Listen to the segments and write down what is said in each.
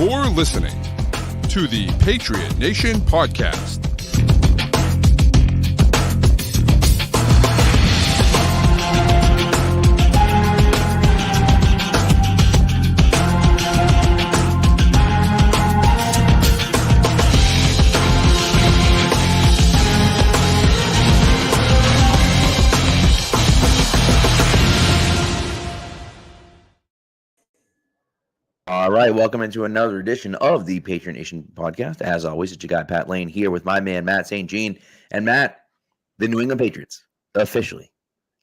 You're listening to the Patriot Nation podcast. All right, welcome into another edition of the Patriot Nation podcast. As always, it's your guy, Pat Lane, here with my man, Matt St. Jean. And Matt, the New England Patriots officially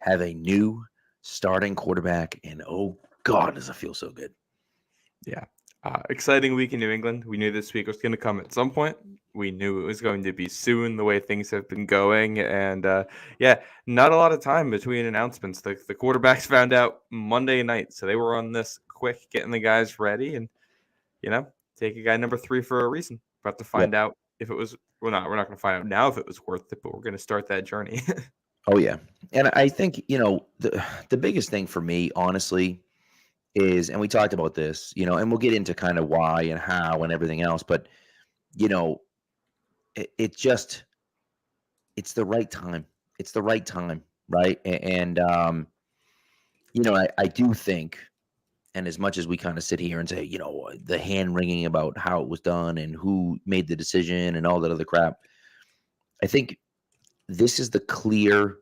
have a new starting quarterback, and oh, God, does it feel so good. Yeah. Exciting week in New England. We knew this week was going to come at some point. We knew it was going to be soon, the way things have been going. And, not a lot of time between announcements. The quarterbacks found out Monday night, so they were on this quick, getting the guys ready and, take a guy number 3 for a reason. We're about to find out if it was – we're not going to find out now if it was worth it, but we're going to start that journey. Oh, yeah. And I think, the biggest thing for me, honestly, is, and we talked about this, and we'll get into kind of why and how and everything else, but, it's the right time. It's the right time, right? And, I do think, and as much as we kind of sit here and say, the hand wringing about how it was done and who made the decision and all that other crap, I think this is the clear,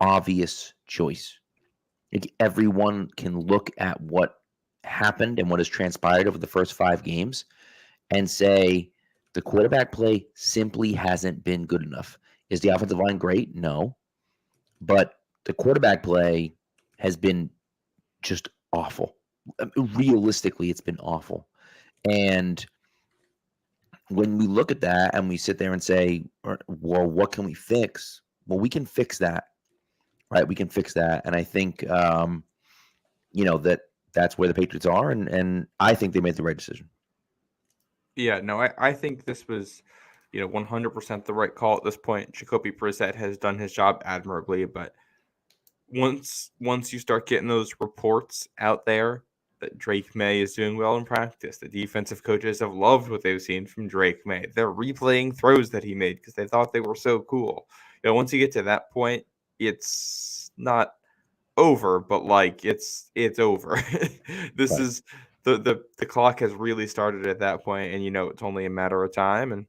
obvious choice. Like, everyone can look at what happened and what has transpired over the first 5 games and say the quarterback play simply hasn't been good enough. Is the offensive line great? No. But the quarterback play has been just awful. Realistically, it's been awful. And when we look at that and we sit there and say, well, what can we fix? Well, we can fix that. Right, we can fix that, and I think, that's where the Patriots are, and I think they made the right decision. Yeah, no, I think this was, 100% the right call at this point. Jacoby Brissett has done his job admirably, but once you start getting those reports out there that Drake Maye is doing well in practice, the defensive coaches have loved what they've seen from Drake Maye. They're replaying throws that he made because they thought they were so cool. Once you get to that point, it's not over, but it's over. This Right. is the clock has really started at that point, and it's only a matter of time. And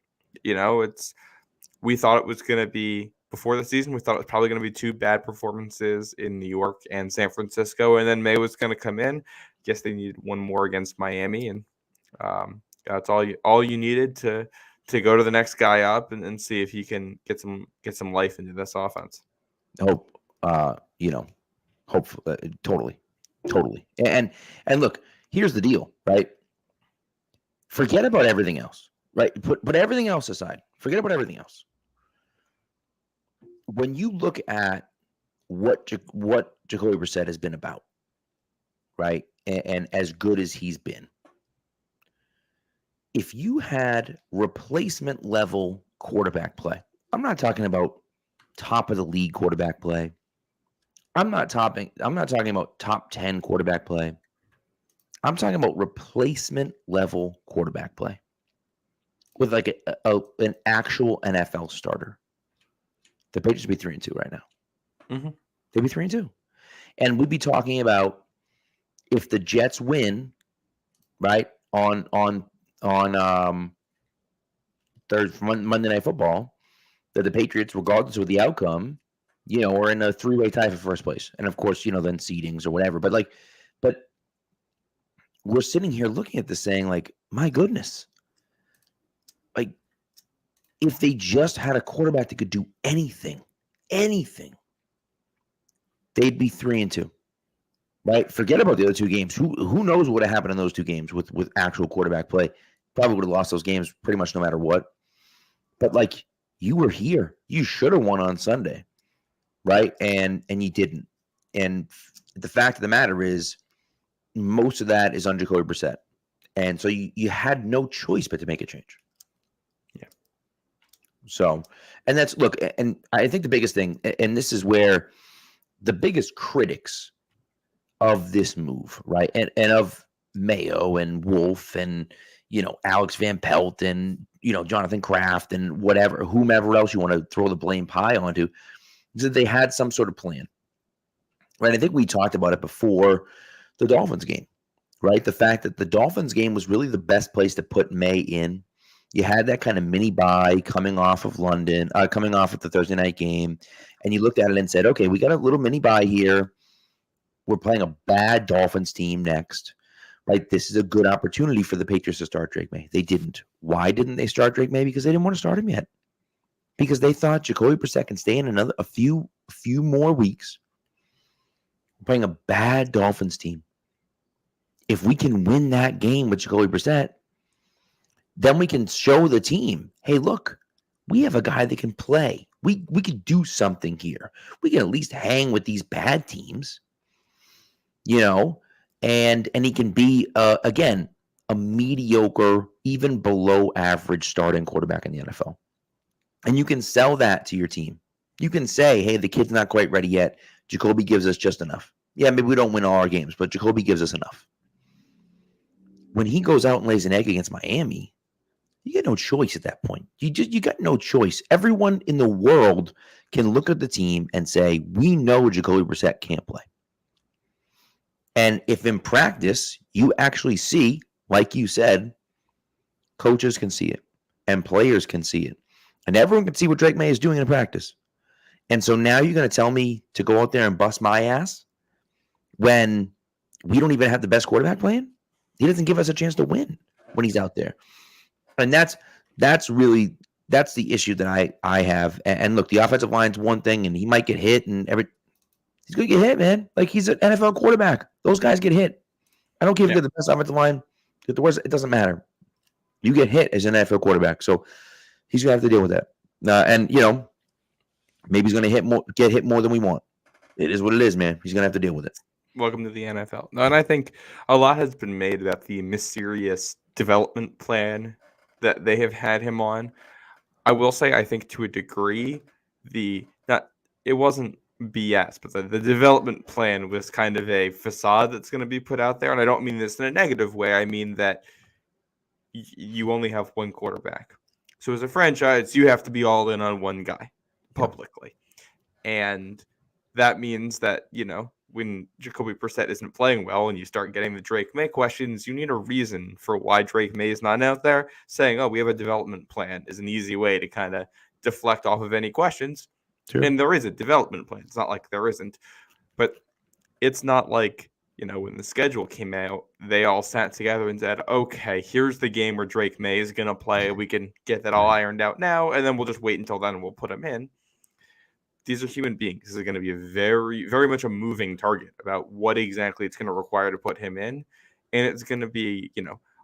we thought it was going to be before the season. We thought it was probably going to be 2 bad performances in New York and San Francisco, and then May was going to come in. Guess they needed one more against Miami, and that's all you needed to go to the next guy up and see if he can get some life into this offense. Hope, totally. And look, here's the deal, right? Forget about everything else, right? Put everything else aside. Forget about everything else. When you look at what Jacoby Brissett has been about, right, and as good as he's been, if you had replacement level quarterback play, I'm not talking about top of the league quarterback play. I'm not talking about top 10 quarterback play. I'm talking about replacement level quarterback play with like an actual NFL starter. The Patriots would be 3-2 right now. Mm-hmm. They'd be 3-2, and we'd be talking about if the Jets win, right, on Monday Night Football, that the Patriots, regardless of the outcome, are in a 3-way tie for first place. And of course, then seedings or whatever. But we're sitting here looking at this saying, like, my goodness, like, if they just had a quarterback that could do anything, they'd be 3-2. Right? Forget about the other 2 games. Who knows what would have happened in those 2 games with actual quarterback play? Probably would have lost those games pretty much no matter what. But you were here. You should have won on Sunday, right? And you didn't. And the fact of the matter is, most of that is on Jacoby Brissett. And so you had no choice but to make a change. Yeah. So, and that's, look, and I think the biggest thing, and this is where the biggest critics of this move, right, and of Mayo and Wolf and, Alex Van Pelt and, Jonathan Kraft and whomever else you want to throw the blame pie onto, is that they had some sort of plan. Right? I think we talked about it before the Dolphins game, right? The fact that the Dolphins game was really the best place to put Maye in. You had that kind of mini bye coming off of coming off of the Thursday night game, and you looked at it and said, okay, we got a little mini bye here. We're playing a bad Dolphins team next. Right? This is a good opportunity for the Patriots to start Drake Maye. They didn't. Why didn't they start Drake Maye? Because they didn't want to start him yet. Because they thought Jacoby Brissett can stay in a few more weeks. We're playing a bad Dolphins team. If we can win that game with Jacoby Brissett, then we can show the team, hey, look, we have a guy that can play. We could do something here. We can at least hang with these bad teams, and he can be, again, a mediocre, even below average starting quarterback in the NFL. And you can sell that to your team. You can say, hey, the kid's not quite ready yet. Jacoby gives us just enough. Yeah, maybe we don't win all our games, but Jacoby gives us enough. When he goes out and lays an egg against Miami, you get no choice at that point. You got no choice. Everyone in the world can look at the team and say, we know Jacoby Brissett can't play. And if in practice you actually see, like you said, coaches can see it and players can see it. And everyone can see what Drake Maye is doing in practice. And so now you're going to tell me to go out there and bust my ass when we don't even have the best quarterback playing? He doesn't give us a chance to win when he's out there. And that's the issue that I have. And look, the offensive line's one thing, and he might get hit, and he's going to get hit, man. Like, he's an NFL quarterback. Those guys get hit. I don't care if you get the best offensive line, get the worst. It doesn't matter. You get hit as an NFL quarterback, so he's going to have to deal with that. And maybe he's going to get hit more than we want. It is what it is, man. He's going to have to deal with it. Welcome to the NFL. No, and I think a lot has been made about the mysterious development plan that they have had him on. I will say, I think to a degree, it wasn't BS, but the development plan was kind of a facade that's going to be put out there. And I don't mean this in a negative way. I mean that you only have one quarterback. So as a franchise, you have to be all in on one guy publicly. And that means that, when Jacoby Brissett isn't playing well and you start getting the Drake Maye questions, you need a reason for why Drake Maye is not out there. Saying, oh, we have a development plan is an easy way to kind of deflect off of any questions. Sure. And there is a development plan. It's not like there isn't. But it's not like, when the schedule came out, they all sat together and said, okay, here's the game where Drake Maye is going to play. We can get that all ironed out now, and then we'll just wait until then and we'll put him in. These are human beings. This is going to be a very, very much a moving target about what exactly it's going to require to put him in. And it's going to be,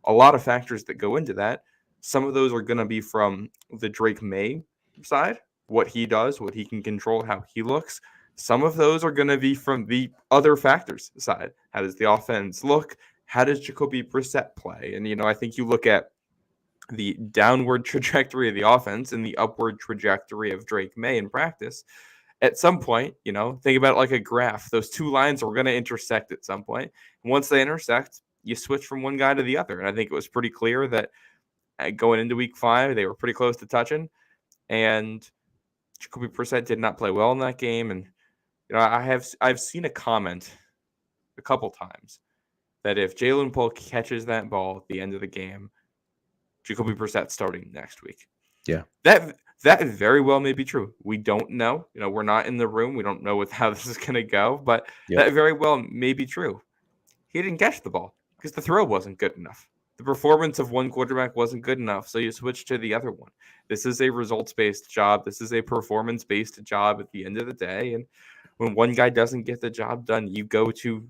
a lot of factors that go into that. Some of those are going to be from the Drake Maye side, what he does, what he can control, how he looks. Some of those are going to be from the other factors side. How does the offense look? How does Jacoby Brissett play? And, I think you look at the downward trajectory of the offense and the upward trajectory of Drake Maye in practice. At some point, think about it like a graph. Those two lines are going to intersect at some point. And once they intersect, you switch from one guy to the other. And I think it was pretty clear that going into week 5, they were pretty close to touching. And Jacoby Brissett did not play well in that game. And I've seen a comment a couple times that if Jalen Polk catches that ball at the end of the game, Jacoby Brissett starting next week. Yeah. That very well may be true. We don't know. We're not in the room. We don't know how this is going to go, but that very well may be true. He didn't catch the ball because the throw wasn't good enough. The performance of one quarterback wasn't good enough, so you switch to the other one. This is a results-based job. This is a performance-based job at the end of the day, and when one guy doesn't get the job done, you go to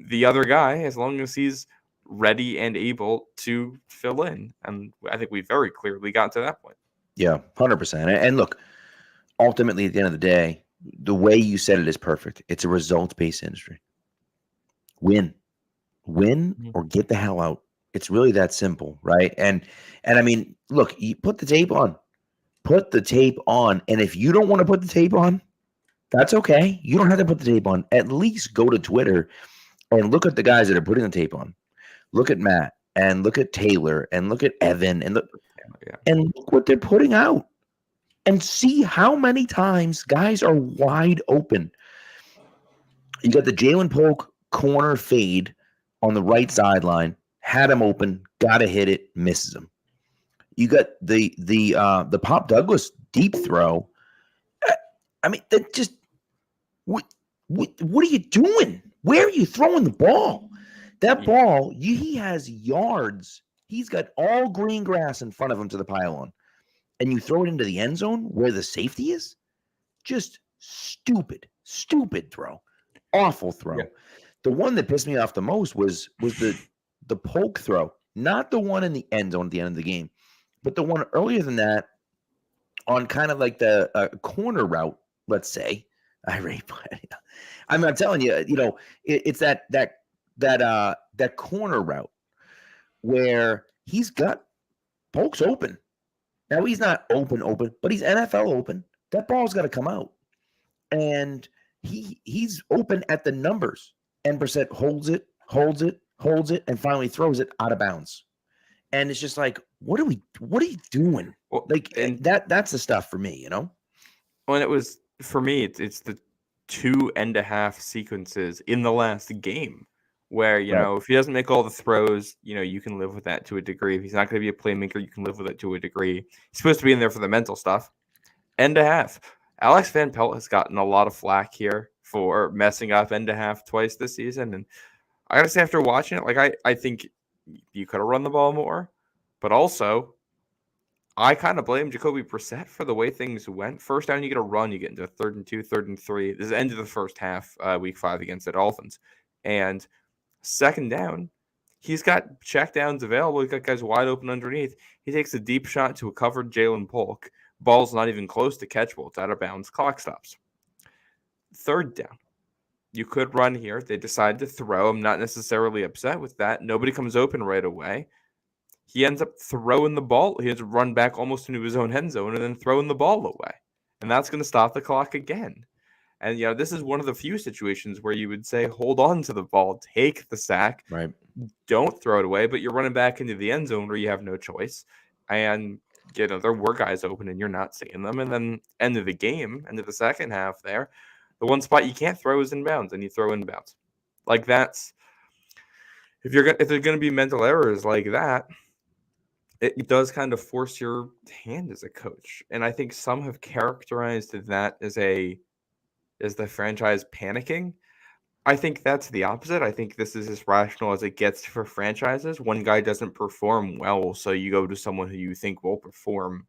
the other guy as long as he's ready and able to fill in. And I think we very clearly got to that point. Yeah, 100%. And look, ultimately, at the end of the day, the way you said it is perfect. It's a results-based industry. Win or get the hell out. It's really that simple, right? And I mean, look, you put the tape on. Put the tape on. And if you don't want to put the tape on, that's okay. You don't have to put the tape on. At least go to Twitter and look at the guys that are putting the tape on. Look at Matt. and look at Taylor and look at Evan and look Yeah. and look what they're putting out and see how many times guys are wide open. You got the Jalen Polk corner fade on the right sideline, had him open, got to hit it, misses him. You got the Pop Douglas deep throw. I mean, that just what are you doing? Where are you throwing the ball? That ball, he has yards. He's got all green grass in front of him to the pylon, and you throw it into the end zone where the safety is. Just stupid throw, awful throw. Yeah. The one that pissed me off the most was the Polk throw, not the one in the end zone at the end of the game, but the one earlier than that on kind of like the corner route, let's say. I'm telling you, it's that corner route where he's got Polk's open. Now he's not open, but he's NFL open. That ball's got to come out, and he's open at the numbers. And Brissett holds it, and finally throws it out of bounds. And it's just like, what are you doing? Well, and that's the stuff for me, When it was for me, it's the 2.5 sequences in the last game where if he doesn't make all the throws, you can live with that to a degree. If he's not going to be a playmaker, you can live with it to a degree. He's supposed to be in there for the mental stuff. End of half. Alex Van Pelt has gotten a lot of flack here for messing up end of half twice this season, and I gotta say, after watching it, I think you could have run the ball more, but also I kind of blame Jacoby Brissett for the way things went. First down, you get a run, you get into 3rd and 2, 3rd and 3. This is the end of the first half, week 5 against the Dolphins. And second down, he's got check downs available. He's got guys wide open underneath. He takes a deep shot to a covered Jalen Polk. Ball's not even close to catchable. It's out of bounds. Clock stops. Third down. You could run here. They decide to throw. I'm not necessarily upset with that. Nobody comes open right away. He ends up throwing the ball. He has to run back almost into his own end zone and then throwing the ball away. And that's going to stop the clock again. And, this is one of the few situations where you would say, hold on to the ball, take the sack. Right. Don't throw it away, but you're running back into the end zone where you have no choice. And, there were guys open and you're not seeing them. And then end of the game, end of the second half there, the one spot you can't throw is inbounds, and you throw inbounds. Like that's if there's going to be mental errors like that, it does kind of force your hand as a coach. And I think some have characterized that as the franchise panicking. I think that's the opposite. I think this is as rational as it gets for franchises. One guy doesn't perform well, so you go to someone who you think will perform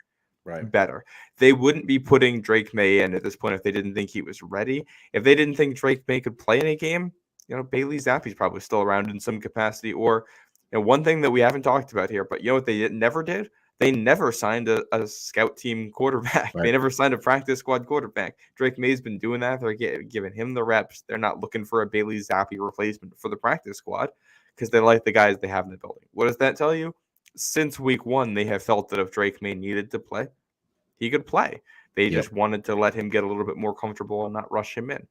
better. They wouldn't be putting Drake Maye in at this point if they didn't think he was ready. If they didn't think Drake Maye could play in a game, Bailey Zappe's probably still around in some capacity. Or one thing that we haven't talked about here, but what they never did? They never signed a scout team quarterback. Right. They never signed a practice squad quarterback. Drake May's been doing that. They're giving him the reps. They're not looking for a Bailey Zappe replacement for the practice squad because they like the guys they have in the building. What does that tell you? Since week 1, they have felt that if Drake Maye needed to play, he could play. They just wanted to let him get a little bit more comfortable and not rush him in.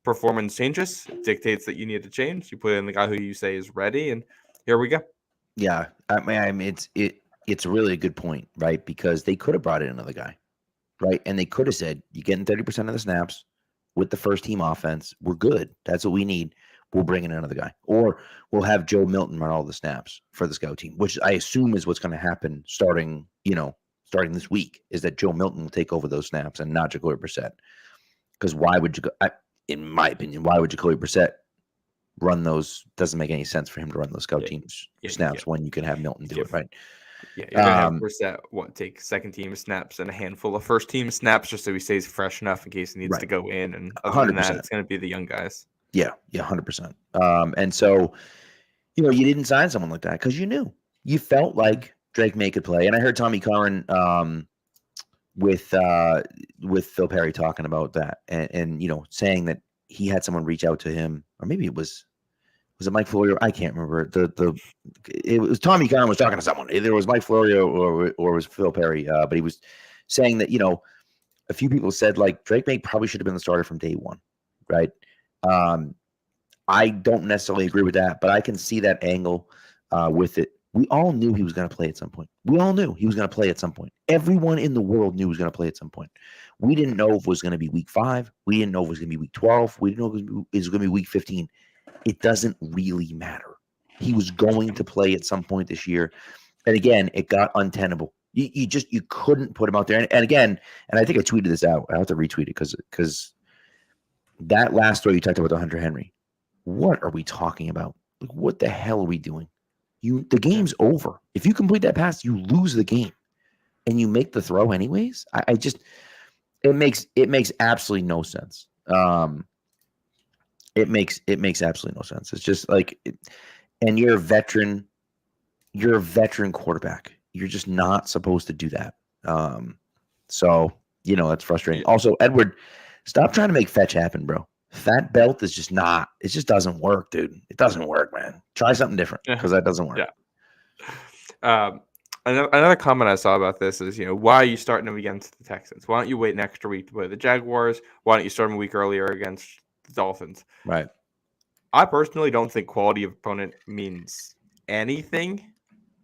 Performance changes, dictates that you need to change. You put in the guy who you say is ready, and here we go. Yeah, I mean, it's really a good point, right? Because they could have brought in another guy, right? And they could have said, you're getting 30% of the snaps with the first team offense. We're good. That's what we need. We'll bring in another guy. Or we'll have Joe Milton run all the snaps for the scout team, which I assume is what's going to happen starting this week, is that Joe Milton will take over those snaps and not Jacoby Brissett. Because in my opinion, why would Jacoby Brissett run those? Doesn't make any sense for him to run those scout team snaps when you can have Milton do it, right? Yeah, you're gonna have Brissett take second team snaps and a handful of first team snaps just so he stays fresh enough in case he needs to go in. And other than that, it's gonna be the young guys. Yeah, 100%. And so, you didn't sign someone like that because you felt like Drake Maye could play. And I heard Tommy Curran with Phil Perry talking about that and saying that he had someone reach out to him, or maybe it was it Mike Florio? I can't remember. It was Tommy Curran was talking to someone. Either it was Mike Florio or it was Phil Perry. But he was saying that a few people said like Drake Maye probably should have been the starter from day one, right? I don't necessarily agree with that, but I can see that angle. with it. We all knew he was going to play at some point. We all knew he was going to play at some point. Everyone in the world knew he was going to play at some point. We didn't know if it was going to be week 5. We didn't know if it was going to be week 12. We didn't know if it was going to be week 15. It doesn't really matter. He was going to play at some point this year. And again, it got untenable. You couldn't put him out there. And again, and I think I tweeted this out. I have to retweet it because that last throw you talked about the Hunter Henry. What are we talking about? Like, what the hell are we doing? The game's over. If you complete that pass, you lose the game, and you make the throw anyways. It makes absolutely no sense. It makes absolutely no sense. It's just like, and you're a veteran quarterback. You're just not supposed to do that. So that's frustrating. Also, Edward, stop trying to make fetch happen, bro. That belt is just not. It just doesn't work, dude. It doesn't work, man. Try something different because that doesn't work. Yeah. Another comment I saw about this is, why are you starting him against the Texans? Why don't you wait an extra week to play the Jaguars? Why don't you start him a week earlier against the Dolphins? Right. I personally don't think quality of opponent means anything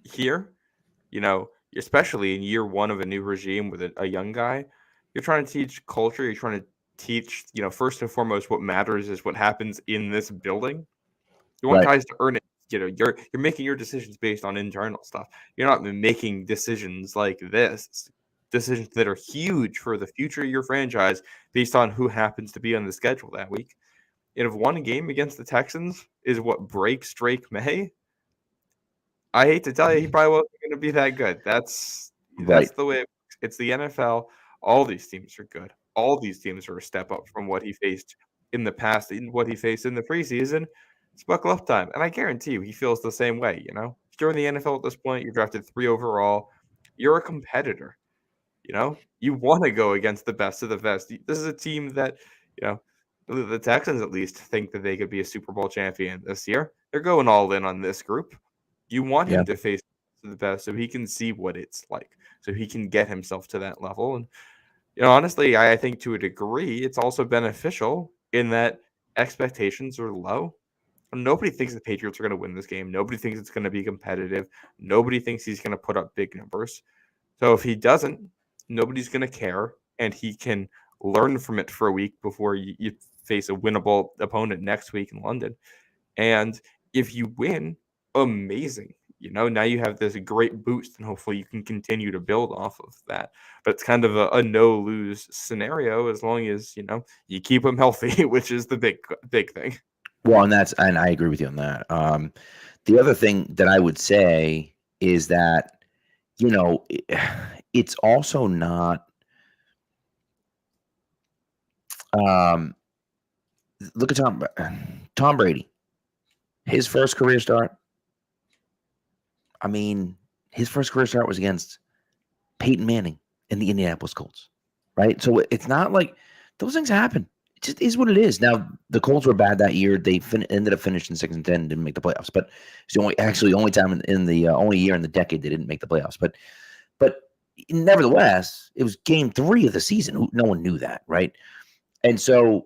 here. Especially in year 1 of a new regime with a young guy, you're trying to teach culture. You're trying to teach, first and foremost, what matters is what happens in this building. You want guys to earn it. You're making your decisions based on internal stuff. You're not making decisions like this, decisions that are huge for the future of your franchise based on who happens to be on the schedule that week. And if one game against the Texans is what breaks Drake Maye, I hate to tell you, he probably wasn't going to be that good. That's the way it works. It's the NFL. All these teams are good. All these teams are a step up from what he faced in the past, in what he faced in the preseason. It's buckle up time. And I guarantee you, he feels the same way, If you're in the NFL at this point, you're drafted 3 overall, you're a competitor, You want to go against the best of the best. This is a team that, the Texans at least think that they could be a Super Bowl champion this year. They're going all in on this group. You want him to face the best so he can see what it's like, so he can get himself to that level. And, honestly, I think to a degree, it's also beneficial in that expectations are low. Nobody thinks the Patriots are going to win this game. Nobody thinks it's going to be competitive. Nobody thinks he's going to put up big numbers. So if he doesn't, nobody's going to care, and he can learn from it for a week before you face a winnable opponent next week in London. And if you win, amazing. Now you have this great boost, and hopefully you can continue to build off of that. But it's kind of a no-lose scenario as long as, you keep him healthy, which is the big thing. Well, and I agree with you on that. The other thing that I would say is that, it's also not. Look at Tom Brady, his first career start. I mean, his first career start was against Peyton Manning and the Indianapolis Colts, right? So it's not like those things happen. It just is what it is. Now, the Colts were bad that year. They ended up finishing 6-10 and didn't make the playoffs. But it's the only time in the only year in the decade they didn't make the playoffs. But nevertheless, it was game 3 of the season. No one knew that, right? And so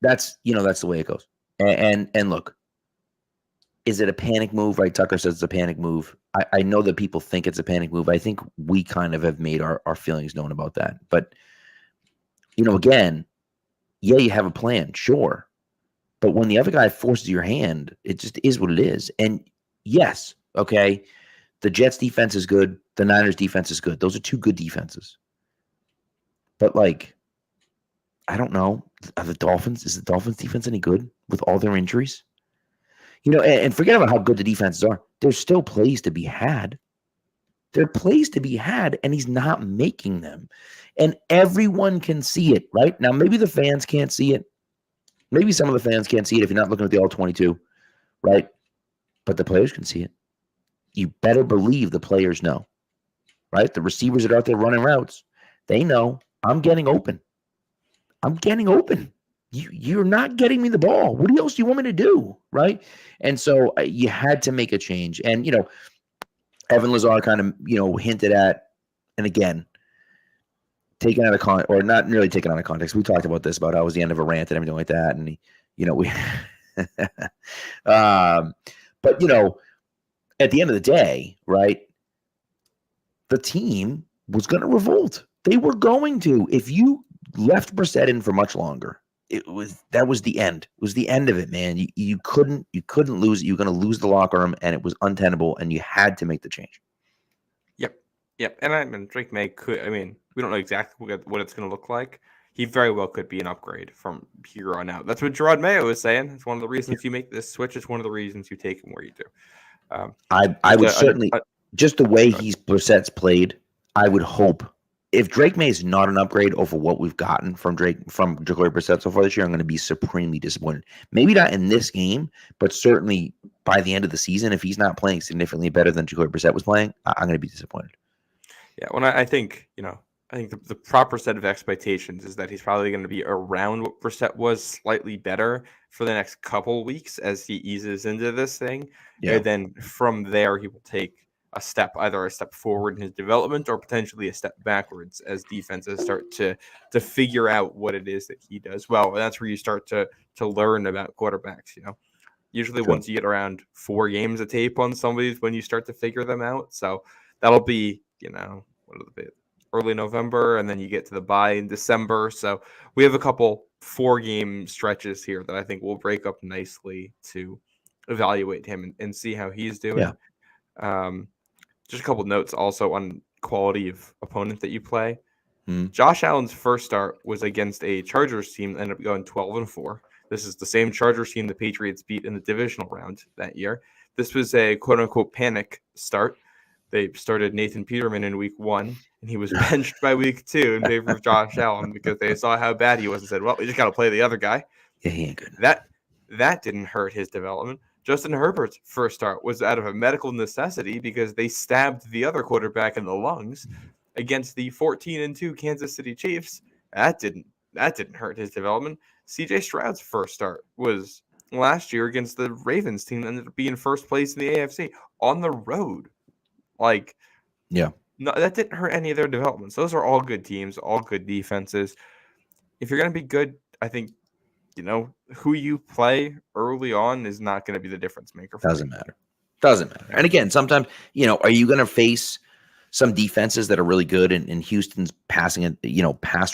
that's the way it goes. And look, is it a panic move? Right? Tucker says it's a panic move. I know that people think it's a panic move. I think we kind of have made our feelings known about that. But, again, yeah, you have a plan, sure. But when the other guy forces your hand, it just is what it is. And yes, okay, the Jets defense is good. The Niners defense is good. Those are 2 good defenses. But, I don't know. Is the Dolphins defense any good with all their injuries? And forget about how good the defenses are. There's still plays to be had. There are plays to be had, and he's not making them. And everyone can see it, right? Now, maybe the fans can't see it. Maybe some of the fans can't see it if you're not looking at the all-22, right? But the players can see it. You better believe the players know, right? The receivers that are out there running routes, they know I'm getting open. You're not getting me the ball. What else do you want me to do, right? And so you had to make a change. And, Evan Lazar kind of, hinted at, and again, taken out of context, or not really taken out of context. We talked about this, about how it was the end of a rant and everything like that. And, we, But, at the end of the day, right, the team was going to revolt. They were going to. If you left Brissett in for much longer, that was the end. It was the end of it, man. You couldn't lose it. You were going to lose the locker room, and it was untenable, and you had to make the change. Yep. And I mean, Drake Maye could. I mean, we don't know exactly what it's going to look like. He very well could be an upgrade from here on out. That's what Drake Maye was saying. It's one of the reasons you make this switch. It's one of the reasons you take him where you do. I would certainly, just the way Brissett's played, I would hope if Drake Maye is not an upgrade over what we've gotten from Jacoby Brissett so far this year, I'm going to be supremely disappointed. Maybe not in this game, but certainly by the end of the season, if he's not playing significantly better than Jacoby Brissett was playing, I'm going to be disappointed. Yeah, when I think, I think the proper set of expectations is that he's probably going to be around what Brissett was, slightly better for the next couple weeks as he eases into this thing. Yeah. And then from there, he will take either a step forward in his development or potentially a step backwards as defenses start to figure out what it is that he does well. And that's where you start to learn about quarterbacks, Usually once you get around 4 games of tape on somebody is when you start to figure them out. So that'll be, early November, and then you get to the bye in December. So we have a couple 4-game stretches here that I think will break up nicely to evaluate him and see how he's doing. Yeah. Just a couple notes also on quality of opponent that you play. Mm-hmm. Josh Allen's first start was against a Chargers team that ended up going 12-4. This is the same Chargers team the Patriots beat in the divisional round that year. This was a quote-unquote panic start. They started Nathan Peterman in week 1, and he was benched by week 2 in favor of Josh Allen because they saw how bad he was and said, well, we just got to play the other guy. Yeah, he ain't good. That didn't hurt his development. Justin Herbert's first start was out of a medical necessity because they stabbed the other quarterback in the lungs against the 14-2 Kansas City Chiefs. That didn't hurt his development. CJ Stroud's first start was last year against the Ravens team that ended up being first place in the AFC on the road. No, that didn't hurt any of their developments. Those are all good teams, all good defenses. If you're going to be good, I think, who you play early on is not going to be the difference maker. Doesn't matter. And again, sometimes, are you going to face some defenses that are really good, and Houston's pass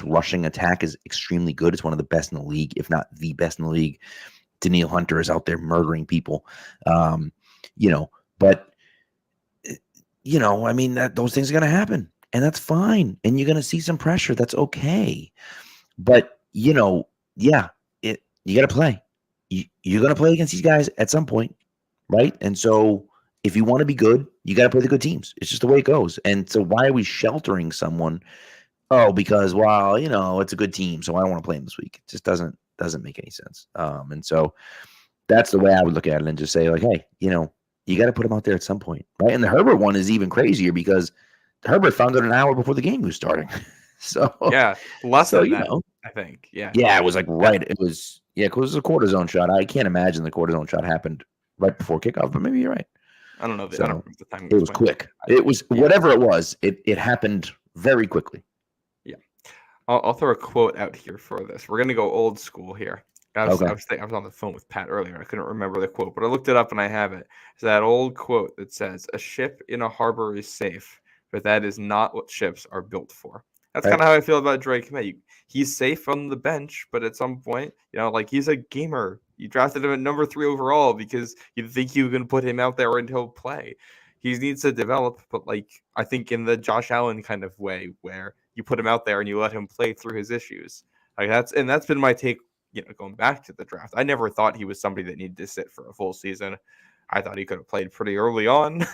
rushing attack is extremely good. It's one of the best in the league, if not the best in the league. Daniil Hunter is out there murdering people, but those things are going to happen, and that's fine. And you're going to see some pressure. That's okay. But, you got to play. You're going to play against these guys at some point, right? And so if you want to be good, you got to play the good teams. It's just the way it goes. And so why are we sheltering someone? Oh, because, it's a good team, so I don't want to play him this week. It just doesn't make any sense. And so that's the way I would look at it and just say, like, hey, you got to put him out there at some point, right? And the Herbert one is even crazier because Herbert found out an hour before the game was starting. So yeah, less than that, I think. Yeah, it was like right. It was because it was a cortisone shot. I can't imagine the cortisone shot happened right before kickoff, but maybe you're right. I don't know. I don't remember the time. It was quick. It was whatever it was. It happened very quickly. Yeah, I'll throw a quote out here for this. We're gonna go old school here. I was on the phone with Pat earlier. I couldn't remember the quote, but I looked it up and I have it. It's that old quote that says, "A ship in a harbor is safe, but that is not what ships are built for." That's kind of how I feel about Drake Maye. He's safe on the bench, but at some point, he's a gamer. You drafted him at number 3 overall because you think you can put him out there and he'll play. He needs to develop, but I think in the Josh Allen kind of way where you put him out there and you let him play through his issues. That's been my take. Going back to the draft, I never thought he was somebody that needed to sit for a full season. I thought he could have played pretty early on.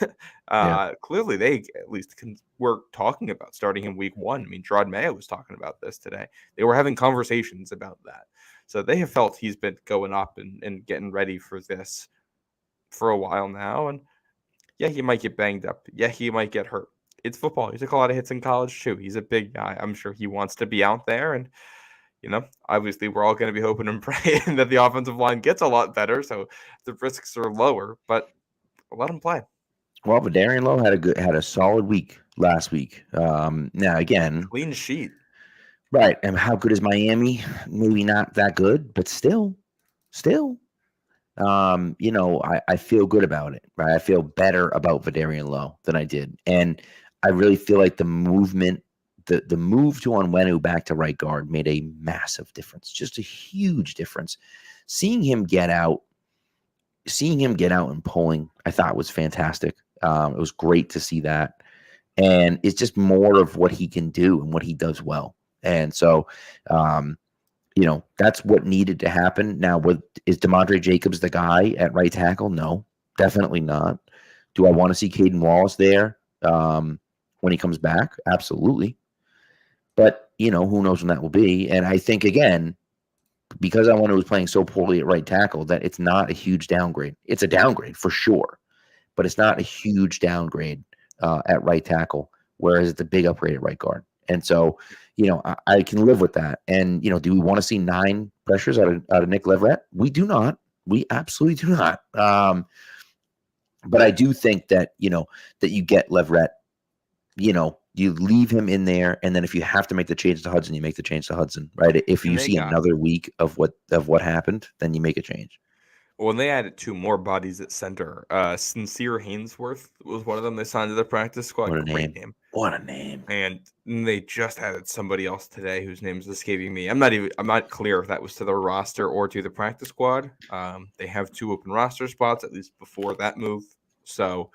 Clearly, they at least were talking about starting him week 1. I mean, Drake Maye was talking about this today. They were having conversations about that. So they have felt he's been going up and getting ready for this for a while now. And yeah, he might get banged up. Yeah, he might get hurt. It's football. He took a lot of hits in college too. He's a big guy. I'm sure he wants to be out there. And obviously we're all going to be hoping and praying that the offensive line gets a lot better, so the risks are lower. But let him play. Well, Darian Lowe had a solid week last week. Now again, clean sheet, right? And how good is Miami? Maybe not that good, but still, I feel good about it, right? I feel better about Vidarian Lowe than I did. And I really feel like the move to Onwenu back to right guard made a massive difference, just a huge difference. Seeing him get out and pulling, I thought was fantastic. It was great to see that. And it's just more of what he can do and what he does well. And so, that's what needed to happen. Now, is DeMondre Jacobs the guy at right tackle? No, definitely not. Do I want to see Caden Wallace there when he comes back? Absolutely. But, who knows when that will be. And I think, again, because Onwenu was playing so poorly at right tackle, that it's not a huge downgrade. It's a downgrade for sure, but it's not a huge downgrade at right tackle, whereas it's a big upgrade at right guard. And so, I can live with that. And, do we want to see 9 pressures out of Nick Leverett? We do not. We absolutely do not. But I do think that, that you get Leverett, you leave him in there. And then if you have to make the change to Hudson, you make the change to Hudson, right? If you see another week of what happened, then you make a change. Well, when they added 2 more bodies at center, Sincere Hainsworth was one of them they signed to the practice squad. What a Great name. What a name. And they just added somebody else today whose name is escaping me. I'm not clear if that was to the roster or to the practice squad. They have 2 open roster spots, at least before that move. So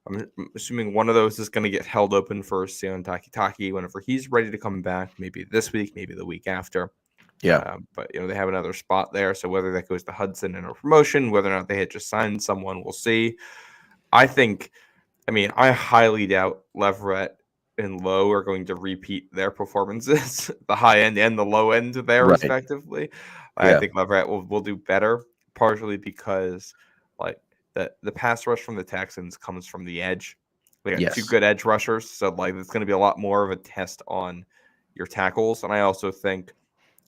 I'm assuming one of those is going to get held open for Sion Takitaki whenever he's ready to come back, maybe this week, maybe the week after. Yeah. But, they have another spot there. So whether that goes to Hudson in a promotion, whether or not they had just signed someone, we'll see. I highly doubt Leverett and Lowe are going to repeat their performances, the high end and the low end there, Right. respectively. Yeah. I think Leverett will do better, partially because the pass rush from the Texans comes from the edge. They got 2 good edge rushers, so it's going to be a lot more of a test on your tackles. And I also think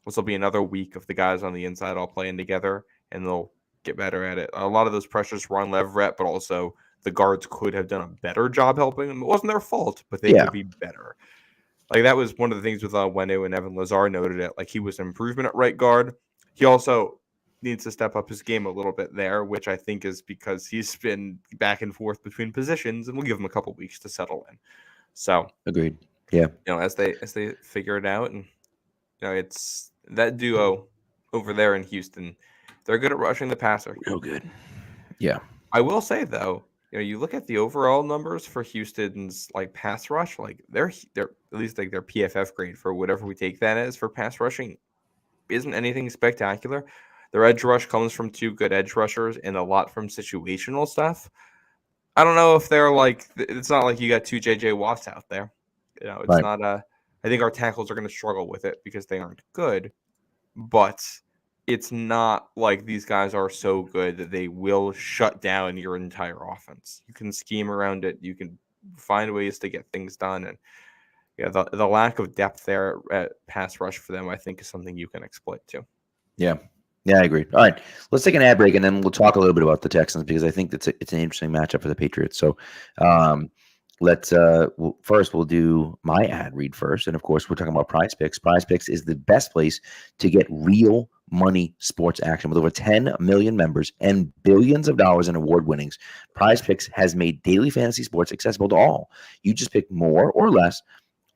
this will be another week of the guys on the inside all playing together, and they'll get better at it. A lot of those pressures were on Leverett, but also the guards could have done a better job helping them. It wasn't their fault, but they could be better. That was one of the things with Onwenu, and Evan Lazar noted it. He was an improvement at right guard. He also needs to step up his game a little bit there, which I think is because he's been back and forth between positions, and we'll give him a couple weeks to settle in. So agreed. Yeah. As they figure it out, and it's that duo over there in Houston. They're good at rushing the passer. Real good. Yeah. I will say though, you look at the overall numbers for Houston's pass rush, they're at least their PFF grade for whatever we take that as for pass rushing isn't anything spectacular. Their edge rush comes from 2 good edge rushers and a lot from situational stuff. I don't know if they're it's not like you got 2 JJ Watts out there. It's right. not I think our tackles are going to struggle with it because they aren't good, but it's not like these guys are so good that they will shut down your entire offense. You can scheme around it. You can find ways to get things done. And the lack of depth there at pass rush for them, I think, is something you can exploit too. Yeah. Yeah, I agree. All right, let's take an ad break, and then we'll talk a little bit about the Texans because I think it's an interesting matchup for the Patriots. So first we'll do my ad read first. And of course, we're talking about Prize Picks. Prize Picks is the best place to get real money sports action. With over 10 million members and billions of dollars in award winnings, Prize Picks has made daily fantasy sports accessible to all. You just pick more or less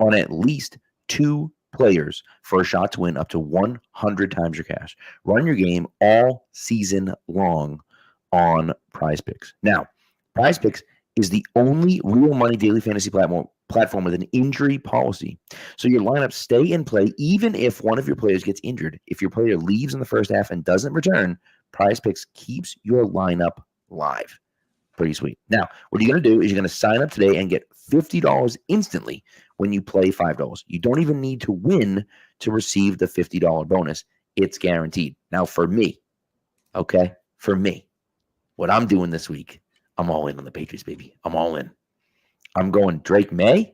on at least 2 players for a shot to win up to 100 times your cash. Run your game all season long on Prize Picks. Now, Prize Picks is the only real money daily fantasy platform with an injury policy. So your lineups stay in play even if one of your players gets injured. If your player leaves in the first half and doesn't return, Prize Picks keeps your lineup live. Pretty sweet. Now, what you're going to do is you're going to sign up today and get $50 instantly when you play $5. You don't even need to win to receive the $50 bonus. It's guaranteed. Now, for me, what I'm doing this week, I'm all in on the Patriots, baby. I'm all in. I'm going Drake Maye.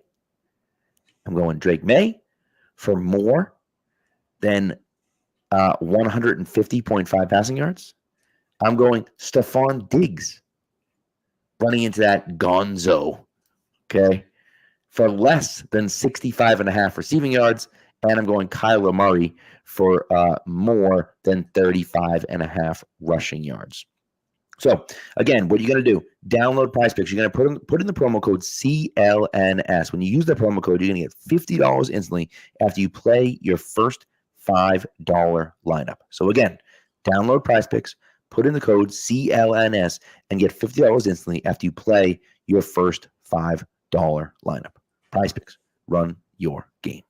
For more than 150.5 passing yards. I'm going Stephon Diggs running into that gonzo, okay, for less than 65.5 receiving yards. And I'm going Kyler Murray for more than 35.5 rushing yards. So again, what are you going to do? Download Prize Picks. You're going to put in the promo code CLNS. When you use the promo code, you're going to get $50 instantly after you play your first $5 lineup. So again, download Prize Picks, put in the code CLNS, and get $50 instantly after you play your first $5 lineup. Prize Picks. Run your game.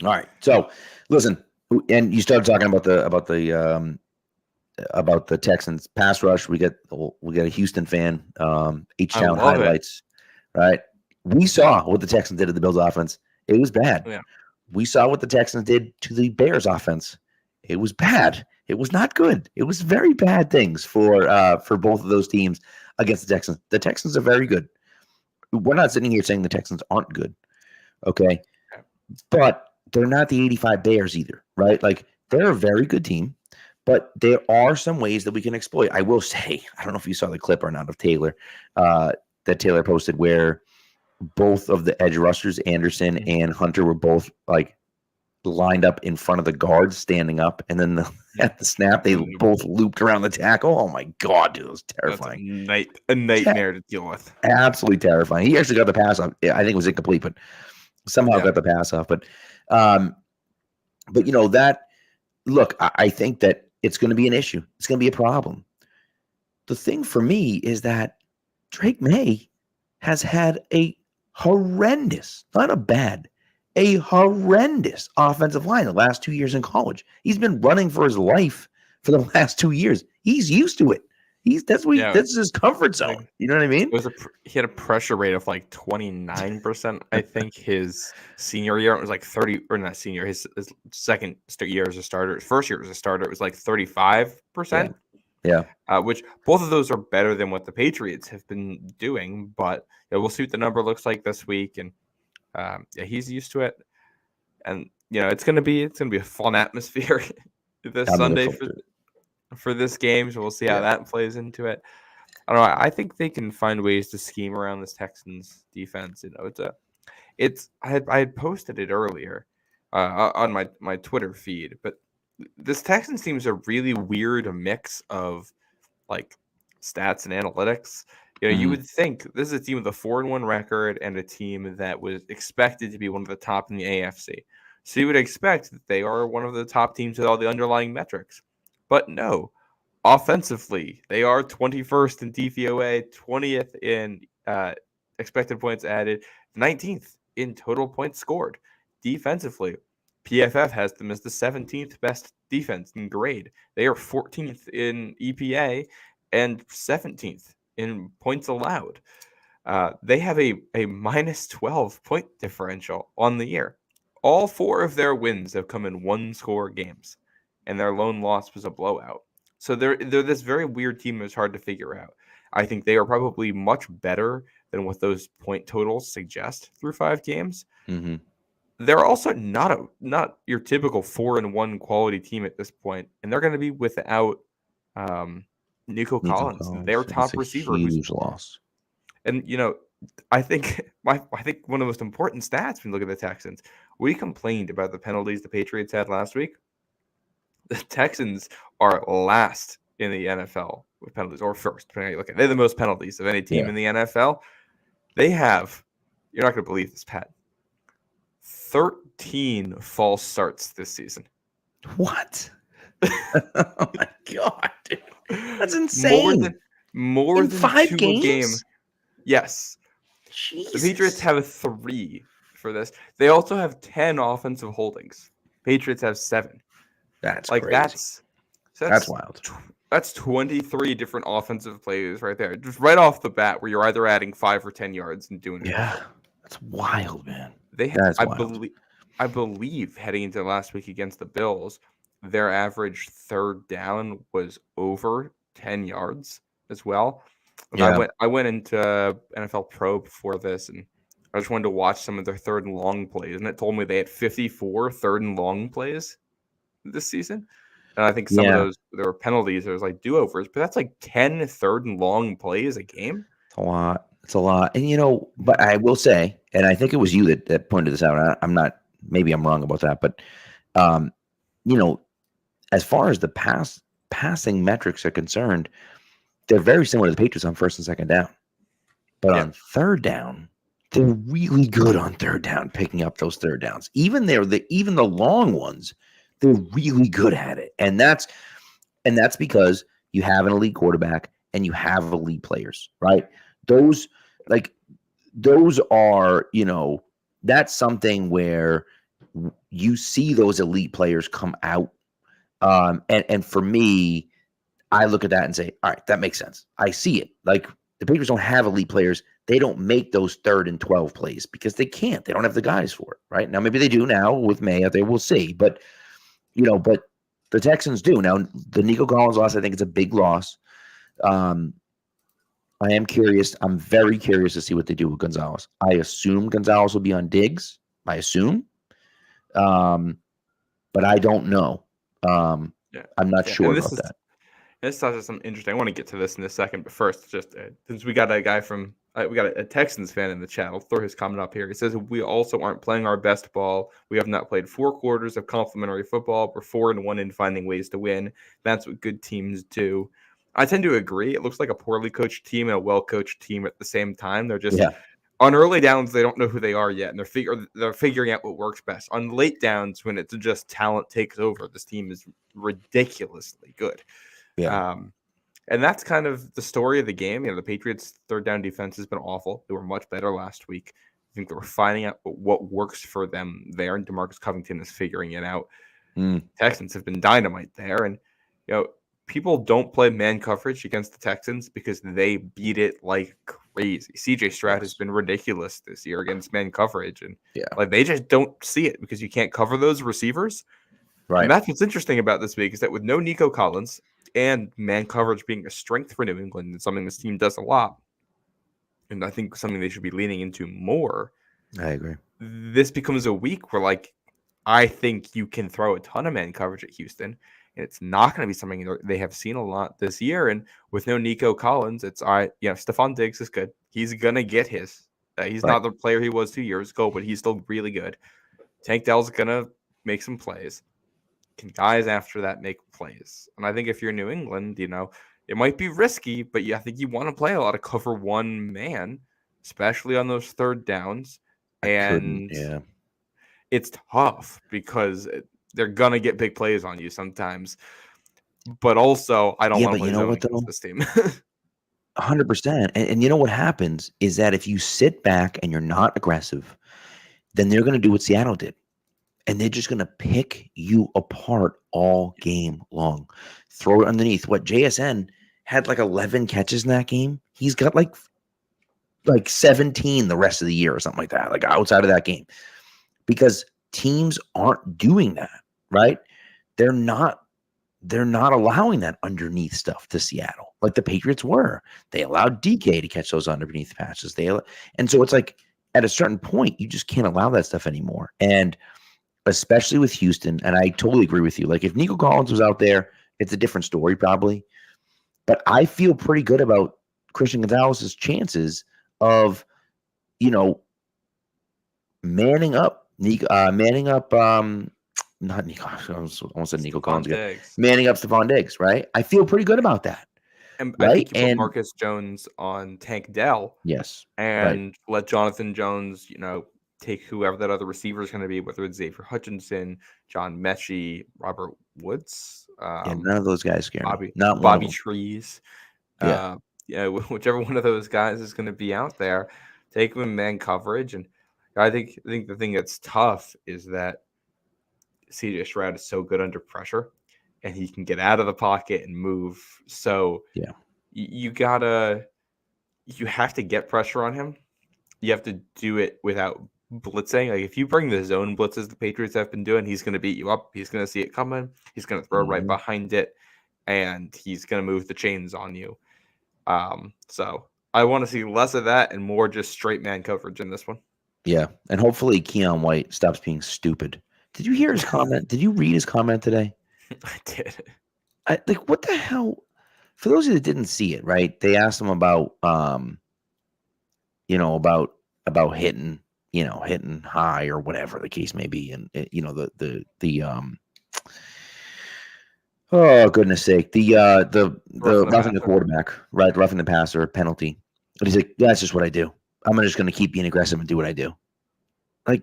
All right. So listen, and you started talking about the Texans pass rush. We get a Houston fan, H-Town highlights, right? We saw what the Texans did to the Bills offense. It was bad. Yeah. We saw what the Texans did to the Bears offense. It was bad. It was not good. It was very bad things for both of those teams against the Texans. The Texans are very good. We're not sitting here saying the Texans aren't good, okay? But they're not the 85 Bears either, right? Like, they're a very good team. But there are some ways that we can exploit. I will say, I don't know if you saw the clip or not of Taylor that Taylor posted where both of the edge rushers, Anderson and Hunter, were both like lined up in front of the guards, standing up. And then at the snap, they both looped around the tackle. Oh, my God, dude, it was terrifying. That's a nightmare to deal with. Absolutely terrifying. He actually got the pass off. I think it was incomplete, but somehow got the pass off. But you know, that, look, I think that it's going to be an issue. It's going to be a problem. The thing for me is that Drake Maye has had a horrendous, not a bad, a horrendous offensive line the last 2 years in college. He's been running for his life for the last 2 years. He's used to it. That's his comfort zone. You know what I mean? He had a pressure rate of like 29%. I think his senior year it was like 30, or not senior. His second year as a starter, his first year as a starter, it was like 35%. Yeah. Which both of those are better than what the Patriots have been doing. But we'll see what the number looks like this week, and he's used to it. And it's gonna be a fun atmosphere this Sunday for this game, so we'll see how that plays into it. I don't know. I think they can find ways to scheme around this Texans defense. I had posted it earlier on my Twitter feed, but this Texans team is a really weird mix of like stats and analytics. You would think this is a team with a 4-1 record and a team that was expected to be one of the top in the AFC. So you would expect that they are one of the top teams with all the underlying metrics. But no, offensively, they are 21st in DVOA, 20th in expected points added, 19th in total points scored. Defensively, PFF has them as the 17th best defense in grade. They are 14th in EPA and 17th in points allowed. They have a minus 12 point differential on the year. All 4 of their wins have come in 1-score games, and their lone loss was a blowout. So they're this very weird team that's hard to figure out. I think they are probably much better than what those point totals suggest through 5 games. Mm-hmm. They're also not your typical 4-1 quality team at this point, and they're going to be without Nico Collins, their top receiver, huge loss. And I think one of the most important stats when you look at the Texans, we complained about the penalties the Patriots had last week. The Texans are last in the NFL with penalties, or first, depending on how you look at it. They're the most penalties of any team in the NFL. They have, you're not going to believe this, Pat, 13 false starts this season. What? Oh my God, dude. That's insane. More than 5 2 games? a game. Yes. Jesus. The Patriots have 3 for this. They also have 10 offensive holdings. Patriots have 7. That's like crazy. That's wild. That's 23 different offensive plays right there, just right off the bat, where you're either adding 5 or 10 yards and doing it. Yeah, that's wild, man. I believe heading into last week against the Bills, their average third down was over 10 yards as well. And I went into NFL Pro before this, and I just wanted to watch some of their third and long plays, and it told me they had 54 third and long plays this season. And I think some of those, there were penalties. There was like do-overs, but that's like 10 third and long plays a game. It's a lot. It's a lot. And, but I will say, and I think it was you that pointed this out. I'm not, maybe I'm wrong about that, but, as far as the pass passing metrics are concerned, they're very similar to the Patriots on first and second down. But on third down, they're really good on third down, picking up those third downs. Even the long ones, they're really good at it. And that's because you have an elite quarterback and you have elite players, right? Those are, that's something where you see those elite players come out. And for me, I look at that and say, all right, that makes sense. I see it. Like, the Patriots don't have elite players. They don't make those 3rd and 12 plays because they can't. They don't have the guys for it, right? Now, maybe they do now with Maye out there. We'll see. But the Texans do. Now, the Nico Collins loss, I think it's a big loss. I am curious. I'm very curious to see what they do with Gonzalez. I assume Gonzalez will be on Diggs. I assume. But I don't know. I'm not sure about that. This touches something interesting. I want to get to this in a second, but first, just since we got a guy from we got a Texans fan in the chat, I'll throw his comment up here. He says, "We also aren't playing our best ball. We have not played 4 quarters of complimentary football. We're 4-1 in finding ways to win. That's what good teams do." I tend to agree. It looks like a poorly coached team and a well-coached team at the same time. They're just on early downs, they don't know who they are yet, and they're figuring out what works best. On late downs, when it's just talent takes over, this team is ridiculously good. Yeah. And that's kind of the story of the game. The Patriots' third down defense has been awful. They were much better last week. I think they were finding out what works for them there, and DeMarcus Covington is figuring it out. Texans have been dynamite there, and people don't play man coverage against the Texans because they beat it like crazy. CJ Stroud has been ridiculous this year against man coverage, and they just don't see it because you can't cover those receivers. Right. And that's what's interesting about this week is that with no Nico Collins and man coverage being a strength for New England and something this team does a lot, and I think something they should be leaning into more. I agree. This becomes a week where, I think you can throw a ton of man coverage at Houston, and it's not going to be something they have seen a lot this year. And with no Nico Collins, it's Stephon Diggs is good. He's going to get his. He's not the player he was 2 years ago, but he's still really good. Tank Dell's going to make some plays. Can guys after that make plays? And I think if you're New England, it might be risky, but I think you want to play a lot of cover one man, especially on those third downs. And it's tough because they're going to get big plays on you sometimes. But also, I don't want to play zone against this team. 100%. And you know what happens is that if you sit back and you're not aggressive, then they're going to do what Seattle did. And they're just going to pick you apart all game long. Throw it underneath. What JSN had 11 catches in that game. He's got like 17 the rest of the year or something like that, outside of that game. Because teams aren't doing that, right? They're not allowing that underneath stuff to Seattle like the Patriots were. They allowed DK to catch those underneath passes. And so it's at a certain point, you just can't allow that stuff anymore. And especially with Houston, and I totally agree with you. If Nico Collins was out there, it's a different story probably. But I feel pretty good about Christian Gonzalez's chances of, manning up. Not Nico. I almost said Nico Collins again. Manning up Stephon Diggs, right? I feel pretty good about that. And I think you put Marcus Jones on Tank Dell. Yes. And let Jonathan Jones, take whoever that other receiver is going to be, whether it's Xavier Hutchinson, John Mechie, Robert Woods. None of those guys scare me. Not Bobby Trees. Whichever one of those guys is going to be out there, take them in man coverage. And I think the thing that's tough is that CJ Stroud is so good under pressure, and he can get out of the pocket and move. So you have to get pressure on him. You have to do it without blitzing. If you bring the zone blitzes the Patriots have been doing, he's going to beat you up. He's going to see it coming. He's going to throw right behind it, and he's going to move the chains on you. So I want to see less of that and more just straight man coverage in this one. Yeah, and hopefully Keon White stops being stupid. Did you hear his comment? Did you read his comment today? I did. What the hell? For those of you that didn't see it, right? They asked him about, about hitting high or whatever the case may be, and Oh, goodness sake. The Roughing the roughing the passer. quarterback, right? Roughing the passer penalty. But he's like, that's just what I do. I'm just going to keep being aggressive and do what I do. Like,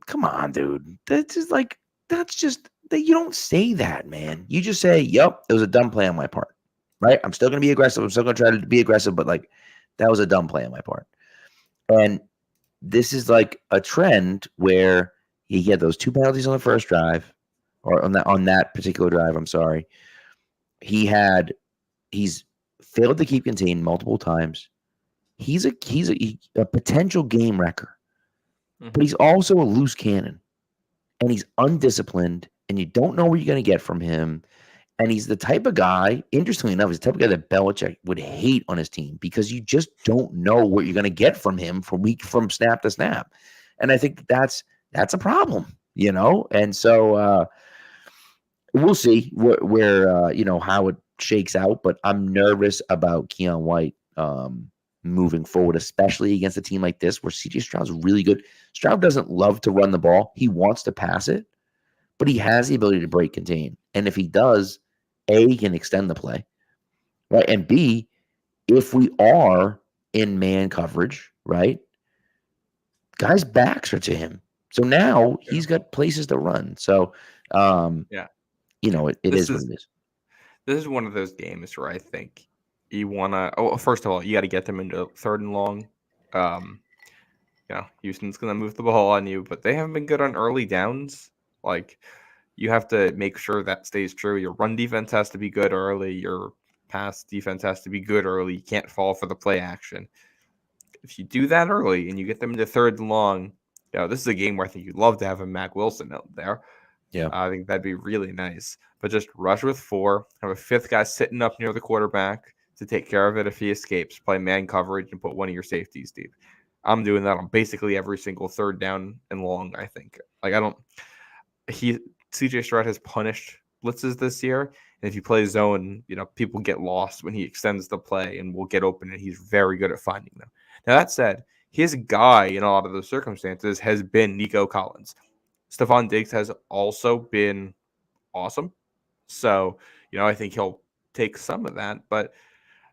come on, dude. That's just that you don't say that, man. You just say, yep, it was a dumb play on my part. Right? I'm still going to be aggressive. I'm still going to try to be aggressive, but like, that was a dumb play on my part. And this is like a trend where he had those 2 penalties on the first drive, or on that particular drive. I'm sorry. He's failed to keep contained multiple times. He's a potential game wrecker, but he's also a loose cannon, and he's undisciplined, and you don't know what you're going to get from him. And he's the type of guy, interestingly enough, he's the type of guy that Belichick would hate on his team because you just don't know what you're going to get from him from snap to snap. And I think that's a problem, And so we'll see where how it shakes out. But I'm nervous about Keon White moving forward, especially against a team like this where CJ Stroud's really good. Stroud doesn't love to run the ball; he wants to pass it, but he has the ability to break contain. And if he does, A, he can extend the play, right? And B, if we are in man coverage, right, guys' backs are to him. So now he's got places to run. So, Yeah. It is what it is. This is one of those games where I think you want to. First of all, you got to get them into 3rd and long. Houston's going to move the ball on you, but they haven't been good on early downs. Like, you have to make sure that stays true. Your run defense has to be good early. Your pass defense has to be good early. You can't fall for the play action. If you do that early and you get them into 3rd and long, this is a game where I think you'd love to have a Mac Wilson out there. Yeah. I think that'd be really nice. But just rush with 4, have a 5th guy sitting up near the quarterback to take care of it if he escapes, play man coverage, and put one of your safeties deep. I'm doing that on basically every single 3rd down and long, I think. CJ Stroud has punished blitzes this year. And if you play zone, people get lost when he extends the play and will get open, and he's very good at finding them. Now, that said, his guy in a lot of those circumstances has been Nico Collins. Stephon Diggs has also been awesome. So, I think he'll take some of that, but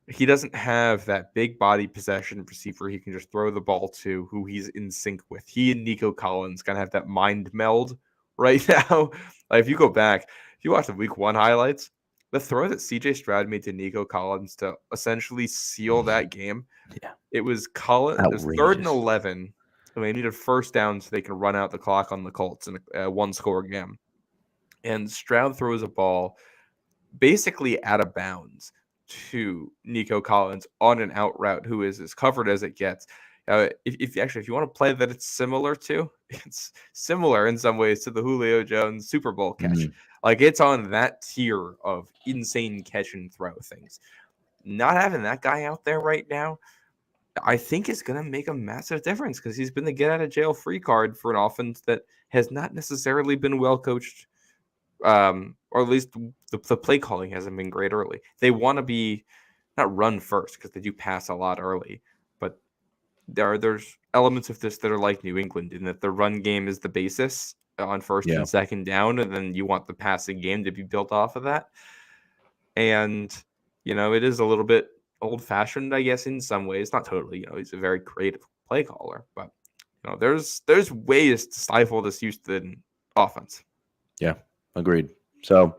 he doesn't have that big body possession receiver he can just throw the ball to who he's in sync with. He and Nico Collins kind of have that mind meld right now. Like, if you go back, if you watch the week 1 highlights, the throw that CJ Stroud made to Nico Collins to essentially seal that game, it was Collins. It was 3rd and 11. And they needed 1st down so they can run out the clock on the Colts in a 1-score game. And Stroud throws a ball basically out of bounds to Nico Collins on an out route who is as covered as it gets. If you want to play that it's similar in some ways to the Julio Jones Super Bowl catch. Mm-hmm. Like, it's on that tier of insane catch and throw things. Not having that guy out there right now, I think is going to make a massive difference because he's been the get out of jail free card for an offense that has not necessarily been well coached, or at least the play calling hasn't been great early. They want to be not run first because they do pass a lot early, but there's elements of this that are like New England in that the run game is the basis on 1st and 2nd down, and then you want the passing game to be built off of that. And it is a little bit old-fashioned, I guess, in some ways. Not totally. He's a very creative play caller, but there's ways to stifle this Houston offense. Yeah, agreed. So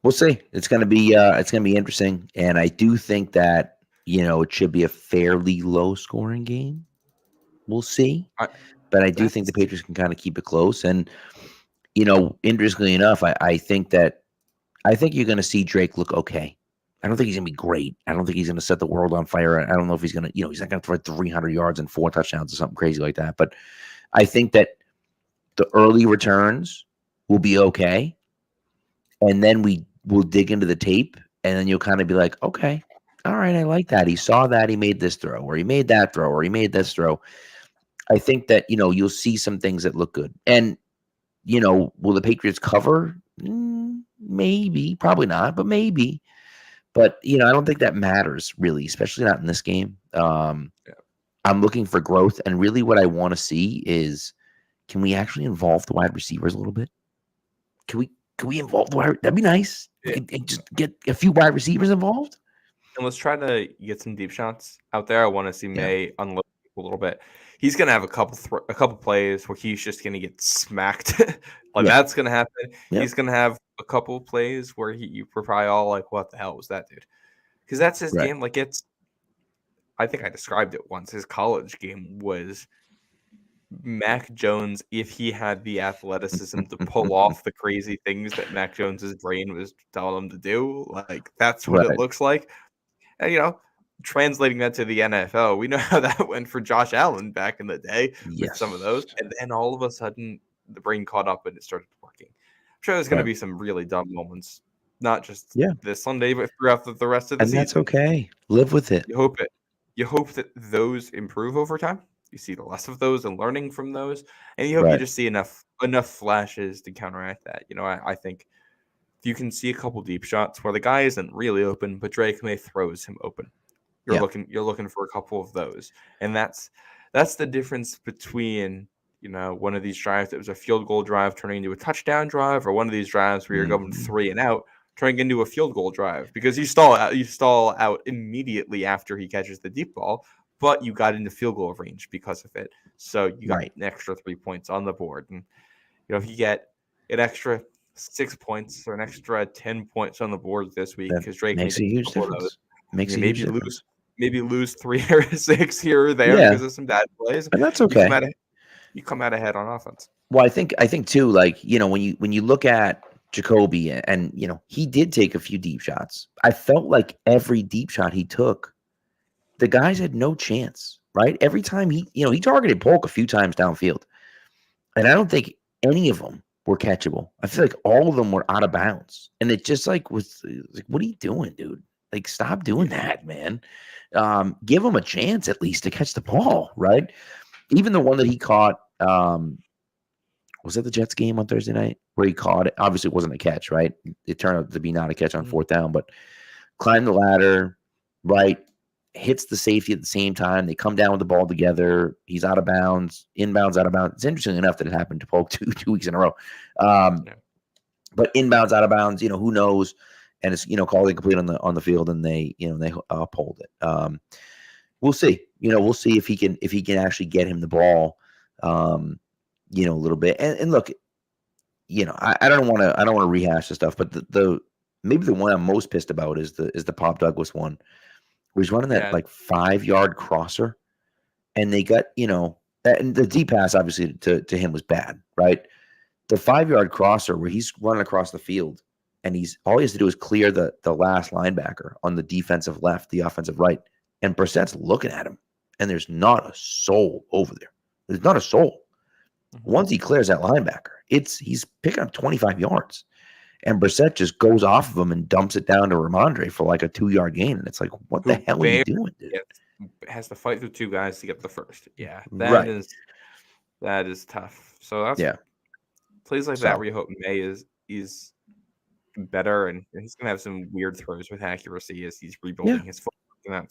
we'll see. It's gonna be interesting, and I do think that it should be a fairly low-scoring game. We'll see, but I do think the Patriots can kind of keep it close. And interestingly enough, I think you're going to see Drake look okay. I don't think he's going to be great. I don't think he's going to set the world on fire. I don't know if he's going to, he's not going to throw 300 yards and 4 touchdowns or something crazy like that. But I think that the early returns will be okay. And then we will dig into the tape, and then you'll kind of be like, okay, all right, I like that. He saw that. He made this throw, or he made that throw, or he made this throw. I think that, you'll see some things that look good. And, will the Patriots cover? Maybe. Probably not, but maybe. But, I don't think that matters really, especially not in this game. I'm looking for growth. And really what I want to see is, can we actually involve the wide receivers a little bit? Can Can we involve the wide? That'd be nice. We Yeah. could just get a few wide receivers involved. And let's try to get some deep shots out there. I want to see May unload a little bit. He's gonna have a couple plays where he's just gonna get smacked. That's gonna happen. Yep. He's gonna have a couple plays where you're probably all like, "What the hell was that, dude?" Because that's his game. Like I think I described it once. His college game was Mac Jones if he had the athleticism to pull off the crazy things that Mac Jones's brain was telling him to do. Like that's what it looks like. And translating that to the NFL, we know how that went for Josh Allen back in the day with some of those. And then all of a sudden the brain caught up and it started working. I'm sure there's going to be some really dumb moments, not just this Sunday, but throughout the rest of the season. And that's okay. Live with it. You hope that those improve over time. You see less of those and learning from those, and you hope you just see enough flashes to counteract that. I think if you can see a couple deep shots where the guy isn't really open, but Drake Maye throws him open, you're looking for a couple of those, and that's the difference between one of these drives that was a field goal drive turning into a touchdown drive, or one of these drives where you're going 3 and out turning into a field goal drive because you stall out immediately after he catches the deep ball, but you got into field goal range because of it. So you got an extra 3 points on the board. And, if you get an extra 6 points or an extra 10 points on the board this week, because Drake makes a huge difference. Maybe lose 3 or 6 here or there because of some bad plays. And that's okay. You come out ahead on offense. Well, I think too, like, when you look at Jacoby and he did take a few deep shots. I felt like every deep shot he took, the guys had no chance, right? Every time he targeted Polk a few times downfield. And I don't think any of them were catchable. I feel like all of them were out of bounds. And it just was like, what are you doing, dude? Like, stop doing that, man. Give him a chance at least to catch the ball, right? Even the one that he caught, was that the Jets game on Thursday night where he caught it? Obviously, it wasn't a catch, right? It turned out to be not a catch on fourth down, but climbed the ladder, right? Hits the safety at the same time. They come down with the ball together. He's out of bounds, inbounds, out of bounds. It's interesting enough that it happened to Polk two weeks in a row. But inbounds, out of bounds, who knows? And it's, called incomplete on the field, and they uphold it. We'll see. We'll see if he can actually get him the ball. A little bit. And look, I don't want to rehash the stuff, but the maybe the one I'm most pissed about is the Pop Douglas one, where he's running that 5-yard crosser, and they got, and the deep pass obviously to him was bad, right? The 5-yard crosser where he's running across the field and all he has to do is clear the last linebacker on the defensive left, the offensive right, and Brissett's looking at him, and there's not a soul over there. There's not a soul. Once he clears that linebacker, he's picking up 25 yards. And Brissett just goes off of him and dumps it down to Ramondre for like a 2-yard gain. And it's like, what the hell are you doing, dude? Has to fight through 2 guys to get the first. Yeah, that is tough. So that's plays like that where you hope May is better, and he's gonna have some weird throws with accuracy as he's rebuilding his footwork. And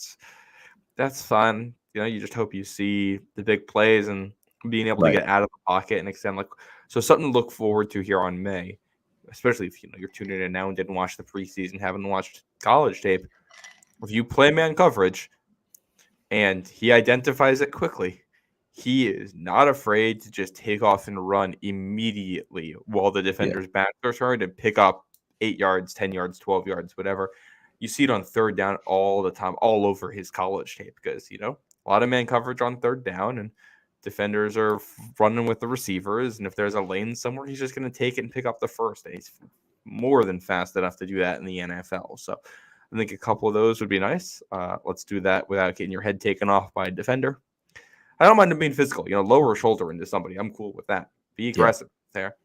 that's fun. You just hope you see the big plays and being able to get out of the pocket and extend. So something to look forward to here on May, especially if you're tuning in now and didn't watch the preseason, haven't watched college tape. If you play man coverage and he identifies it quickly, he is not afraid to just take off and run immediately while the defender's back are turned and pick up 8 yards, 10 yards, 12 yards, whatever. You see it on third down all the time, all over his college tape, because a lot of man coverage on third down, and defenders are running with the receivers, and if there's a lane somewhere, he's just going to take it and pick up the first. And he's more than fast enough to do that in the NFL. So I think a couple of those would be nice. Let's do that without getting your head taken off by a defender. I don't mind him being physical. lower shoulder into somebody. I'm cool with that. Be aggressive there,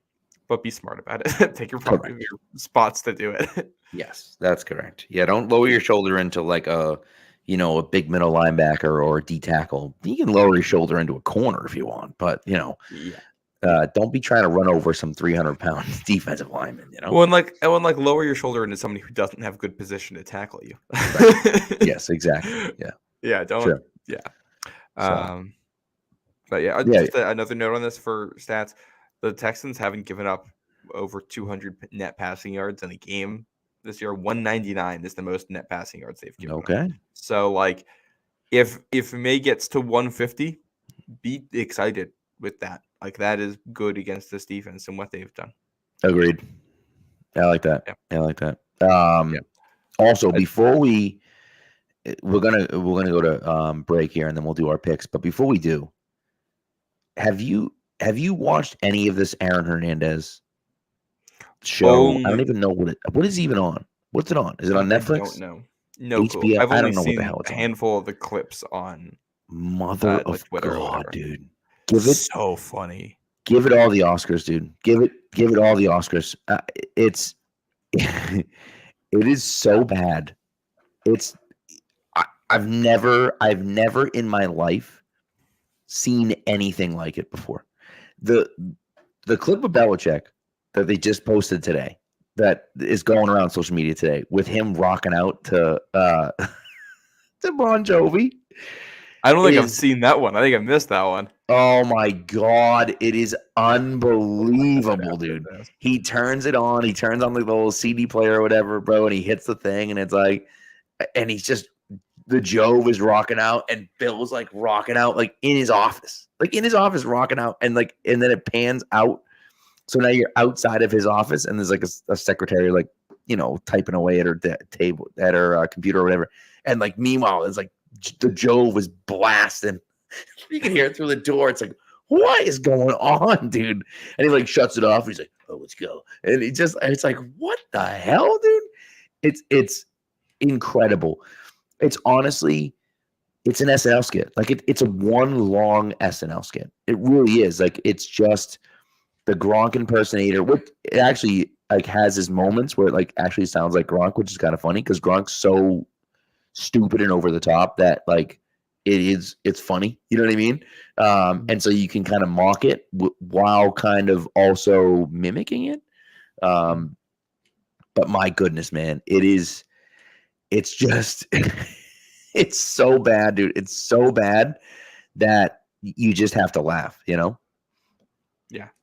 but be smart about it. Take your spots to do it. Yes, that's correct. Yeah, don't lower your shoulder into like a big middle linebacker or a D tackle. You can lower your shoulder into a corner if you want, but don't be trying to run over some 300-pound defensive lineman. When lower your shoulder into somebody who doesn't have good position to tackle you. Right. Yes, exactly. Yeah. Yeah. Don't. Sure. Yeah. But just another note on this for stats: the Texans haven't given up over 200 net passing yards in a game this year. 199 is the most net passing yards they've given him. Okay. So like, if Maye gets to 150, be excited with that. Like, that is good against this defense and what they've done. Agreed. I like that. Yeah. I like that. Also, before we're gonna go to break here, and then we'll do our picks. But before we do, have you watched any of this Aaron Hernandez show? I don't even know what is even on. What's it on? Is it on Netflix? I don't know. No HBO? clue. I've I only don't know seen what the hell it's a on. handful of the clips on Mother of Twitter or God, whatever. dude. Give it so funny. Give it all the Oscars, dude. Give it all the Oscars. It's it is so bad. I've never in my life seen anything like it before. The clip of Belichick that they just posted today, that is going around social media today, with him rocking out to to Bon Jovi. I don't think I've seen that one. I think I missed that one. Oh my God, it is unbelievable, dude. He turns it on. He turns on the little CD player or whatever, bro, and he hits the thing, and it's like, and he's just, the Jove is rocking out, and Bill's like rocking out, like in his office, rocking out, and then it pans out. So now you're outside of his office, and there's like a secretary, like, typing away at her table, at her computer or whatever. And like, meanwhile, it's like the Jove is blasting. You can hear it through the door. It's like, what is going on, dude? And he like shuts it off. He's like, oh, let's go. And it's like, what the hell, dude? It's incredible. It's honestly, it's an SNL skit. Like it's a one long SNL skit. It really is. Like, it's just the Gronk impersonator. It actually like has his moments where it like actually sounds like Gronk, which is kind of funny because Gronk's so stupid and over the top that like it's funny. You know what I mean? And so you can kind of mock it while kind of also mimicking it. But my goodness, man, it's just it's so bad, dude. It's so bad that you just have to laugh, Yeah.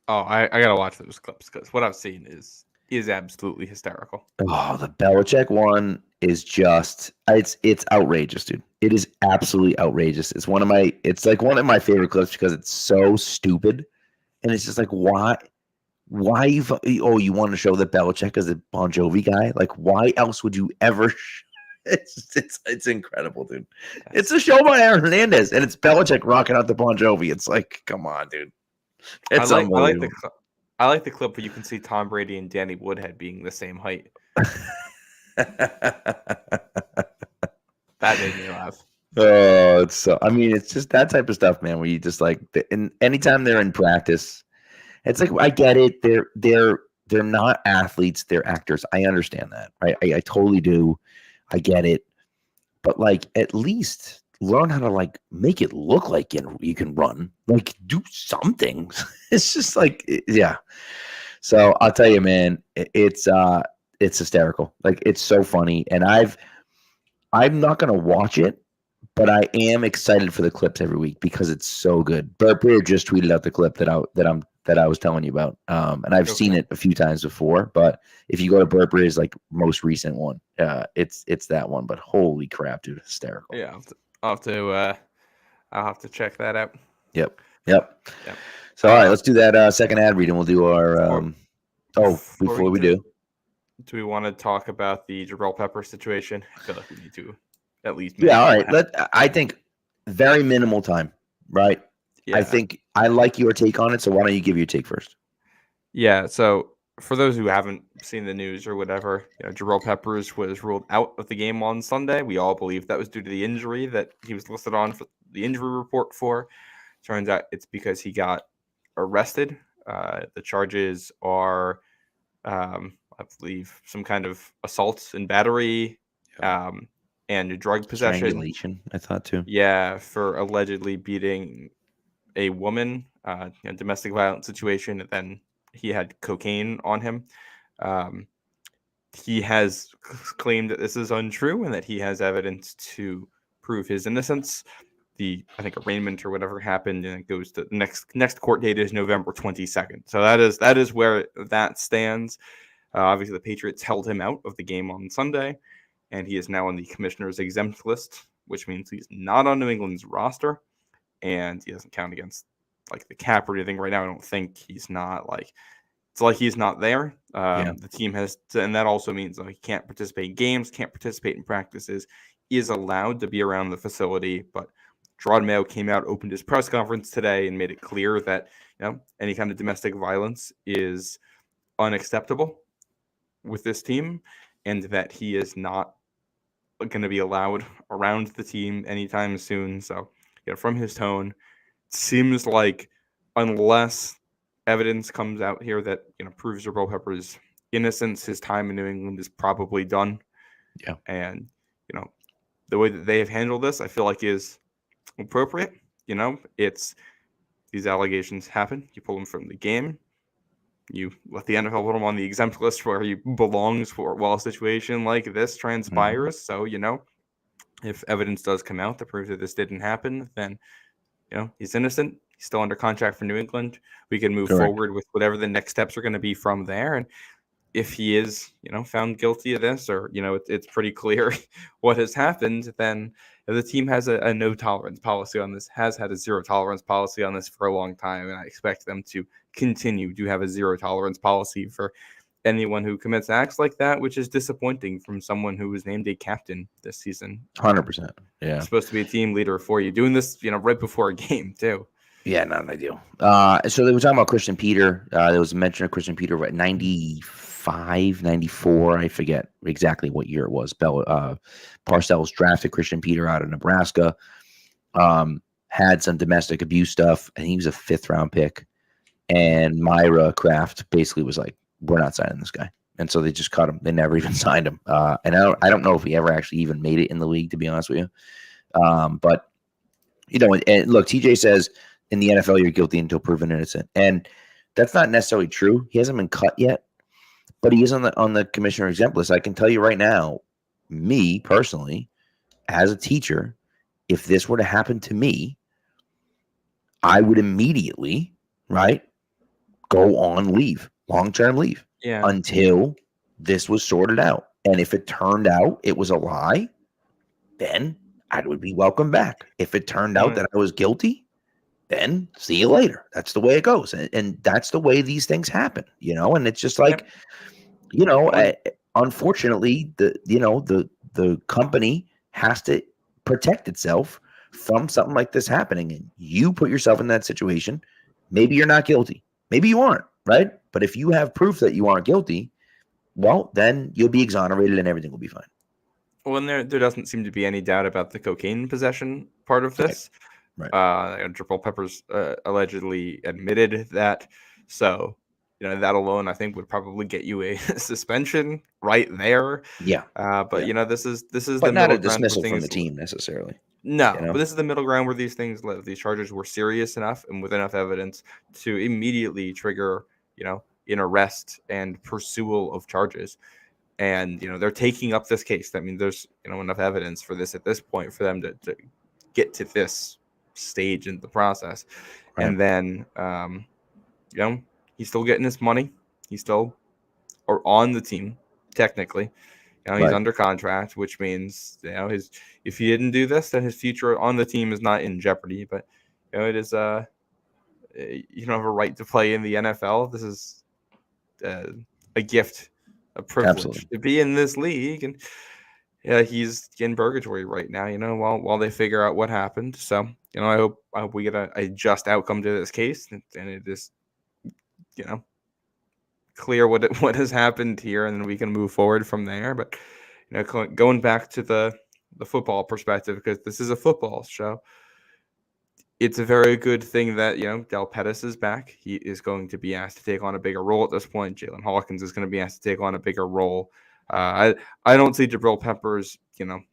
Oh, I gotta watch those clips because what I've seen is absolutely hysterical. Oh, the Belichick one is just it's outrageous, dude. It is absolutely outrageous. It's like one of my favorite clips because it's so stupid, and it's just like, why you want to show that Belichick is a Bon Jovi guy? Like, why else would you ever? It's incredible, dude. It's a show by Aaron Hernandez, and it's Belichick rocking out the Bon Jovi. It's like, come on, dude. It's unbelievable. I like the clip where you can see Tom Brady and Danny Woodhead being the same height. That made me laugh. Oh, it's just that type of stuff, man, where you just like, and anytime they're in practice, it's like, I get it. They're not athletes. They're actors. I understand that. Right. I totally do. I get it. But like, at least learn how to like make it look like you can run. Like, do something. It's just like, yeah. So I'll tell you, man, it's hysterical. Like, it's so funny, and I'm not gonna watch it, but I am excited for the clips every week because it's so good. Bert Breer just tweeted out the clip that I was telling you about, and I've seen it a few times before. But if you go to Bert Breer's like most recent one, it's that one. But holy crap, dude, hysterical. Yeah, I'll have to check that out. Yep. So all right, let's do that second ad read, and we'll do our. Before we do we want to talk about the Jabril Pepper situation? I feel like we need to at least. Yeah, all right. I think very minimal time, right? Yeah. I think I like your take on it, so why don't you give your take first? Yeah. So for those who haven't seen the news or whatever, Jabril Peppers was ruled out of the game on Sunday. We all believe that was due to the injury that he was listed on for the injury report for. Turns out it's because he got arrested. The charges are, I believe, some kind of assault and battery, and drug possession. Strangulation, I thought too. Yeah, for allegedly beating a woman, a domestic violence situation, and then he had cocaine on him. He has claimed that this is untrue and that he has evidence to prove his innocence. I think arraignment or whatever happened, and it goes to the next court date is November 22nd. So that is where that stands. Obviously, the Patriots held him out of the game on Sunday, and he is now on the commissioner's exempt list, which means he's not on New England's roster, and he doesn't count against like the cap or anything right now. I don't think he's not like it's like he's not there. The team has to, and that also means he can't participate in games, can't participate in practices, is allowed to be around the facility. But Drake Maye came out, opened his press conference today, and made it clear that any kind of domestic violence is unacceptable with this team, and that he is not going to be allowed around the team anytime soon. So, from his tone, it seems like unless evidence comes out here that proves Jabril Peppers' innocence, his time in New England is probably done. Yeah, and the way that they have handled this, I feel like is appropriate. It's these allegations happen. You pull them from the game. You let the NFL put him on the exempt list where he belongs while a situation like this transpires. Mm-hmm. So, if evidence does come out that proves that this didn't happen, then, he's innocent. He's still under contract for New England. We can move forward with whatever the next steps are going to be from there. And if he is, found guilty of this, or, it's pretty clear what has happened, then the team has a no tolerance policy on this, has had a zero tolerance policy on this for a long time. And I expect them to continue to have a zero tolerance policy for anyone who commits acts like that, which is disappointing from someone who was named a captain this season. 100%. Yeah. You're supposed to be a team leader for you, doing this, right before a game too. Yeah, not ideal. So they were talking about Christian Peter. There was a mention of Christian Peter at 95, 94. I forget exactly what year it was. Parcells drafted Christian Peter out of Nebraska. Had some domestic abuse stuff, and he was a 5th-round pick. And Myra Kraft basically was like, "We're not signing this guy," and so they just cut him. They never even signed him. And I don't know if he ever actually even made it in the league, to be honest with you. But and look, TJ says in the NFL you're guilty until proven innocent, and that's not necessarily true. He hasn't been cut yet, but he is on the commissioner exempt list. I can tell you right now, me personally, as a teacher, if this were to happen to me, I would immediately, go on leave, long-term leave, until this was sorted out. And if it turned out it was a lie, then I would be welcome back. If it turned out that I was guilty, then see you later. That's the way it goes. And that's the way these things happen, and it's just like, unfortunately, the company has to protect itself from something like this happening. And you put yourself in that situation. Maybe you're not guilty. Maybe you aren't, right? But if you have proof that you aren't guilty, well, then you'll be exonerated and everything will be fine. Well, and there doesn't seem to be any doubt about the cocaine possession part of this. Right. Jabril Peppers allegedly admitted that. So, that alone, I think, would probably get you a suspension right there. Yeah. But this is but the not middle a dismissal ground from the team necessarily. No, but this is the middle ground where these charges were serious enough and with enough evidence to immediately trigger, an arrest and pursual of charges. And, they're taking up this case. That means there's, enough evidence for this at this point for them to get to this stage in the process. Right. And then, he's still getting his money. He's still on the team, technically. He's under contract, which means, if he didn't do this, then his future on the team is not in jeopardy. But, it is, you don't have a right to play in the NFL. This is a gift, a privilege to be in this league. And he's in purgatory right now, while they figure out what happened. So, I hope we get a just outcome to this case, and it is, clear what has happened here, and then we can move forward from there. But going back to the football perspective, because this is a football show, it's a very good thing that Del Pettis is back. He is going to be asked to take on a bigger role at this point. Jalen Hawkins is going to be asked to take on a bigger role. I don't see Jabril Peppers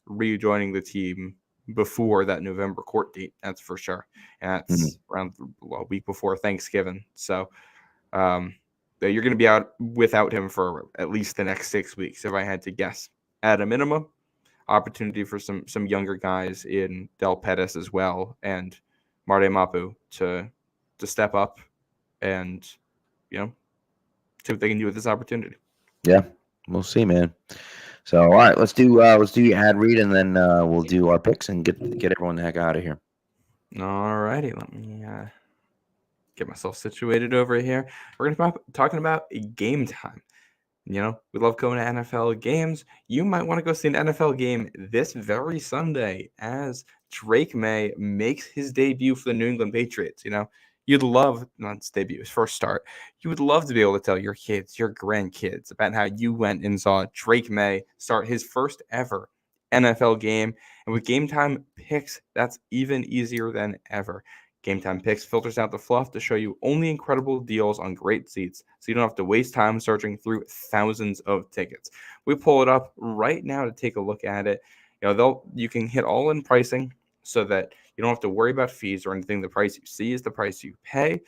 rejoining the team before that November court date. That's for sure. And that's around a week before Thanksgiving. So you're going to be out without him for at least the next 6 weeks, if I had to guess, at a minimum. opportunity for some younger guys in Del Pettis as well and Marte Mapu to step up and see what they can do with this opportunity. Yeah, we'll see, man. So all right, let's do your ad read, and then we'll do our picks and get everyone the heck out of here. All righty, let me get myself situated over here. We're going to be talking about game time. We love going to NFL games. You might want to go see an NFL game this very Sunday as Drake Maye makes his debut for the New England Patriots. You'd love, not his debut, his first start. You would love to be able to tell your kids, your grandkids about how you went and saw Drake Maye start his first ever NFL game. And with Game Time Picks, that's even easier than ever. Game Time Picks filters out the fluff to show you only incredible deals on great seats, so you don't have to waste time searching through thousands of tickets. We pull it up right now to take a look at it. You can hit all-in pricing so that you don't have to worry about fees or anything. The price you see is the price you pay.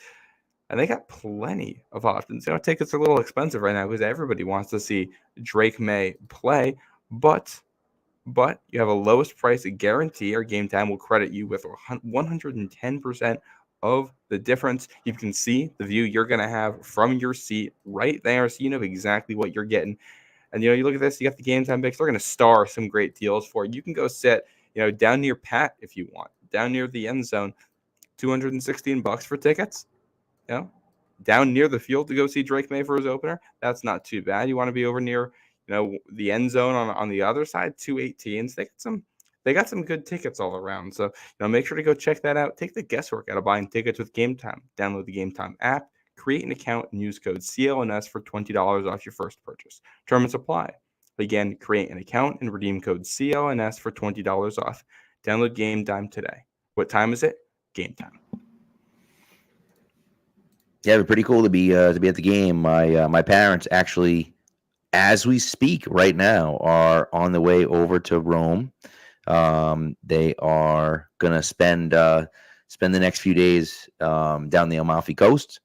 And they got plenty of options. Tickets are a little expensive right now because everybody wants to see Drake Maye play, but you have a lowest price guarantee, or Game Time will credit you with 110% of the difference. You can see the view you're going to have from your seat right there, so you know exactly what you're getting. And, you look at this, you got the Game Time picks. They're going to star some great deals for you. You can go sit, down near Pat if you want, down near the end zone, $216 for tickets. Down near the field to go see Drake Maye for his opener. That's not too bad. You want to be over near the end zone on the other side, 218s. They got some good tickets all around. So, make sure to go check that out. Take the guesswork out of buying tickets with Game Time. Download the Game Time app, create an account, and use code CLNS for $20 off your first purchase. Terms apply. Again, create an account and redeem code CLNS for $20 off. Download Game Time today. What time is it? Game time. Yeah, it'd be pretty cool to be at the game. My parents actually, as we speak right now, are on the way over to Rome. They are gonna spend the next few days down the Amalfi Coast.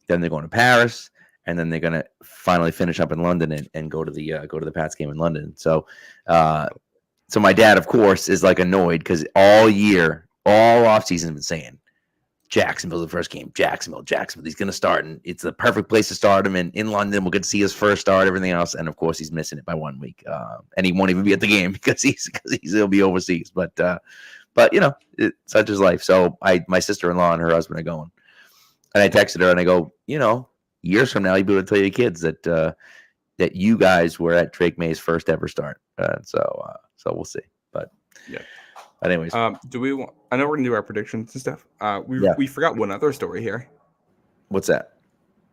Then they're going to Paris, and then they're gonna finally finish up in London and go to the Pats game in London. So my dad, of course, is like annoyed because all off season, been saying Jacksonville's the first game. Jacksonville. He's going to start, and it's the perfect place to start him. And in London, we'll get to see his first start, everything else. And of course, he's missing it by 1 week, and he won't even be at the game because he'll be overseas. But such is life. So my sister-in-law and her husband are going, and I texted her and I go, years from now, you'll be able to tell your kids that you guys were at Drake Maye's first ever start. So we'll see. But yeah. But anyways, do we want? I know we're gonna do our predictions and stuff. We forgot one other story here. What's that?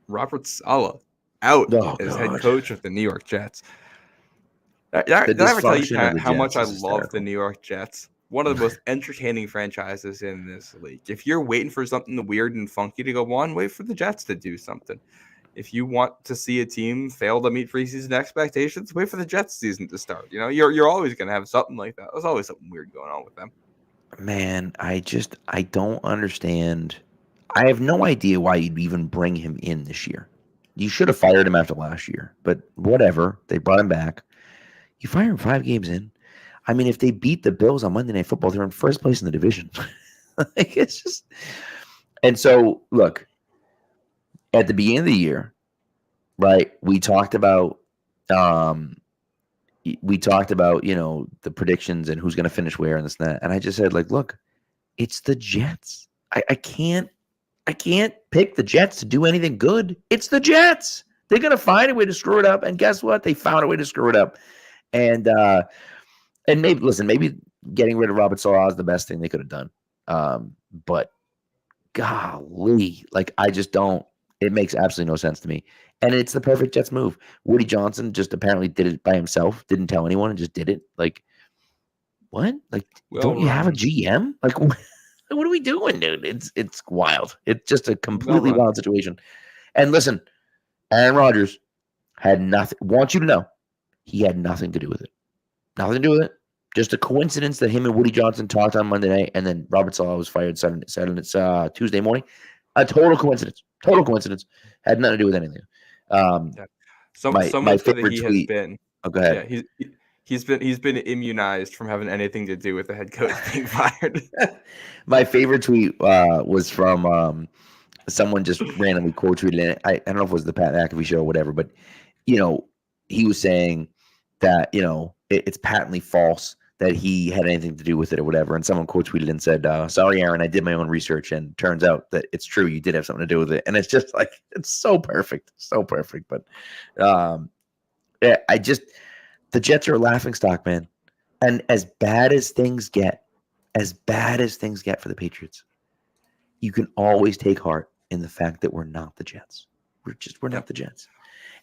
Robert Saleh out as head coach of the New York Jets. Did I ever tell you, Pat, how much I love the New York Jets? One of the most entertaining franchises in this league. If you're waiting for something weird and funky to go on, wait for the Jets to do something. If you want to see a team fail to meet preseason expectations, wait for the Jets season to start. You're always going to have something like that. There's always something weird going on with them. Man, I don't understand. I have no idea why you'd even bring him in this year. You should have fired him after last year, but whatever. They brought him back. You fire him 5 games in. I mean, if they beat the Bills on Monday Night Football, they're in first place in the division. It's just. And so, look. At the beginning of the year, right, we talked about the predictions and who's going to finish where and this and that. And I just said, look, it's the Jets. I can't pick the Jets to do anything good. It's the Jets. They're going to find a way to screw it up. And guess what? They found a way to screw it up. And maybe getting rid of Robert Saleh is the best thing they could have done. But golly, I just don't. It makes absolutely no sense to me. And it's the perfect Jets move. Woody Johnson just apparently did it by himself, didn't tell anyone, and just did it. What? Don't you have a GM? What are we doing, dude? It's wild. It's just a completely wild situation. And listen, Aaron Rodgers had nothing. Want you to know, he had nothing to do with it. Nothing to do with it. Just a coincidence that him and Woody Johnson talked on Monday night, and then Robert Saleh was fired Tuesday morning. A total coincidence. Total coincidence. Had nothing to do with anything. My favorite tweet. Oh, go ahead. Yeah, He's been immunized from having anything to do with the head coach being fired. My favorite tweet was from someone just randomly quote tweeted it. I don't know if it was the Pat McAfee show or whatever, but he was saying that it's patently false that he had anything to do with it or whatever. And someone quote tweeted and said, "Sorry, Aaron, I did my own research, and turns out that it's true. You did have something to do with it." And it's just like it's so perfect, so perfect. But the Jets are a laughingstock, man. And as bad as things get for the Patriots, you can always take heart in the fact that we're not the Jets. We're not the Jets.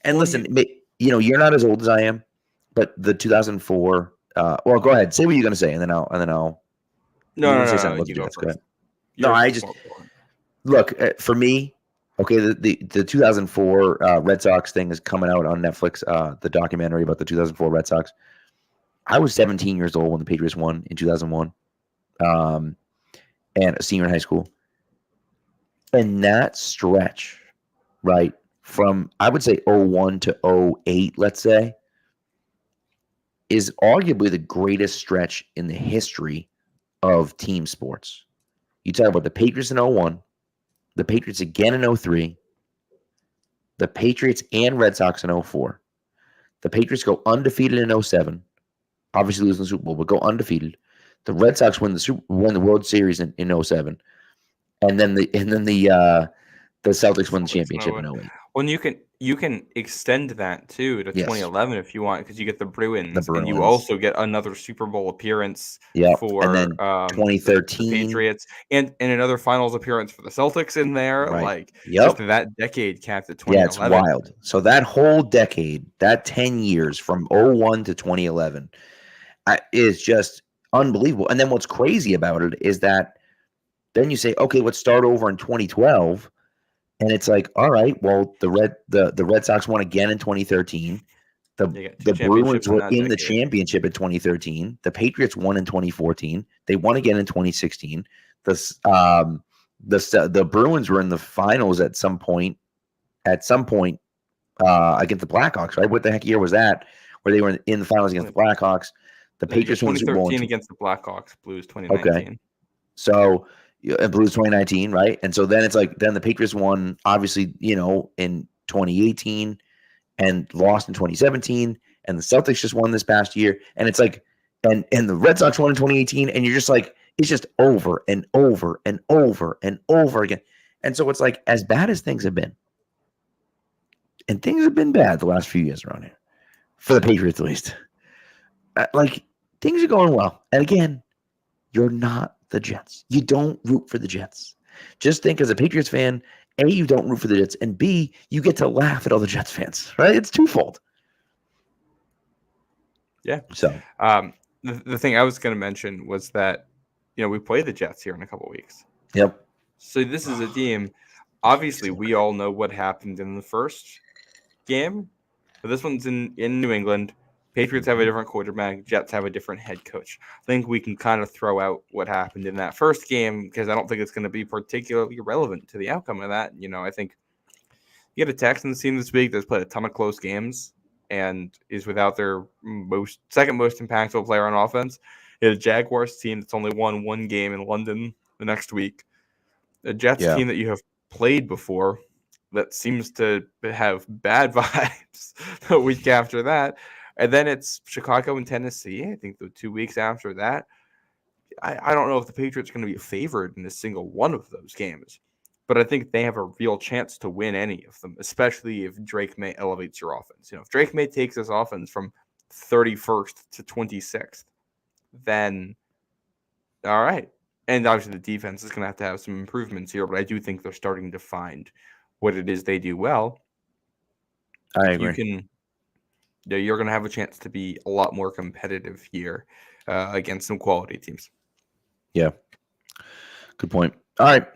And listen, you're not as old as I am, but the 2004. Well, go ahead. Say what you're going to say, and then I'll. No, say something about the Jets. Go ahead. No, I just look for me. Okay, the 2004 Red Sox thing is coming out on Netflix. The documentary about the 2004 Red Sox. I was 17 years old when the Patriots won in 2001, and a senior in high school. And that stretch, right, from I would say 01 to 08, let's say, is arguably the greatest stretch in the history of team sports. You talk about the Patriots in 01, the Patriots again in 03, the Patriots and Red Sox in 04. The Patriots go undefeated in 07, obviously losing the Super Bowl, but go undefeated. The Red Sox win the World Series in 07. And then the Celtics win the championship in 08. Well, you can extend that too to 2011 if you want, because you get the Bruins, and you also get another Super Bowl appearance for and then 2013 the Patriots, and another Finals appearance for the Celtics in there. Right. Just that decade capped at 2011. Yeah, it's wild. So that whole decade, that 10 years from 01 to 2011, is just unbelievable. And then what's crazy about it is that then you say, okay, let's start over in 2012. And it's like, all right, well, the Red Sox won again in 2013. The Bruins were in the championship in 2013. The Patriots won in 2014. They won again in 2016. The Bruins were in the finals at some point against the Blackhawks, right? What the heck year was that? Where they were in the finals against the Blackhawks. The Patriots won the Super Bowl 2013 against the Blackhawks. Blues 2019. Okay, so. Blues 2019, right? And so then it's like then the Patriots won, obviously, in 2018 and lost in 2017, and the Celtics just won this past year, and it's like, and the Red Sox won in 2018, and you're just like, it's just over and over and over and over again. And so it's like, as bad as things have been, and things have been bad the last few years around here, for the Patriots at least, like things are going well. And again, you're not the Jets. You don't root for the Jets. Just think, as a Patriots fan, A, you don't root for the Jets, and B, you get to laugh at all the Jets fans, right? It's twofold. Yeah. So the thing I was going to mention was that, we play the Jets here in a couple of weeks. Yep. So this is a team, obviously we all know what happened in the first game, but this one's in New England. Patriots have a different quarterback. Jets have a different head coach. I think we can kind of throw out what happened in that first game because I don't think it's going to be particularly relevant to the outcome of that. I think you get a Texans team this week that's played a ton of close games and is without their second most impactful player on offense. You get a Jaguars team that's only won one game in London the next week. A Jets team that you have played before that seems to have bad vibes the week after that. And then it's Chicago and Tennessee. I think the 2 weeks after that, I don't know if the Patriots are going to be favored in a single one of those games. But I think they have a real chance to win any of them, especially if Drake Maye elevates your offense. If Drake Maye takes this offense from 31st to 26th, then all right. And obviously the defense is going to have some improvements here, but I do think they're starting to find what it is they do well. I agree. You're going to have a chance to be a lot more competitive here against some quality teams. Yeah, good point. All right,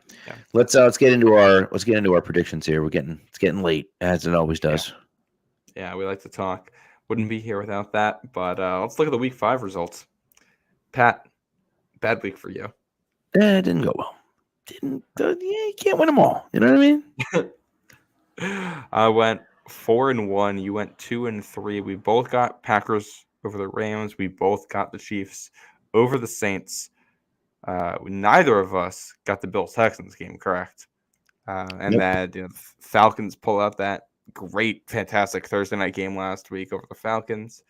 let's get into our predictions here. It's getting late, as it always does. Yeah, we like to talk. Wouldn't be here without that. But let's look at the Week 5 results. Pat, bad week for you. It didn't go well. You can't win them all. You know what I mean? I went 4-1. You went 2-3. We both got Packers over the Rams. We both got the Chiefs over the Saints. Neither of us got the Bills-Texans game correct. And Nope. that Falcons pull out that great, fantastic Thursday night game last week over the Falcons.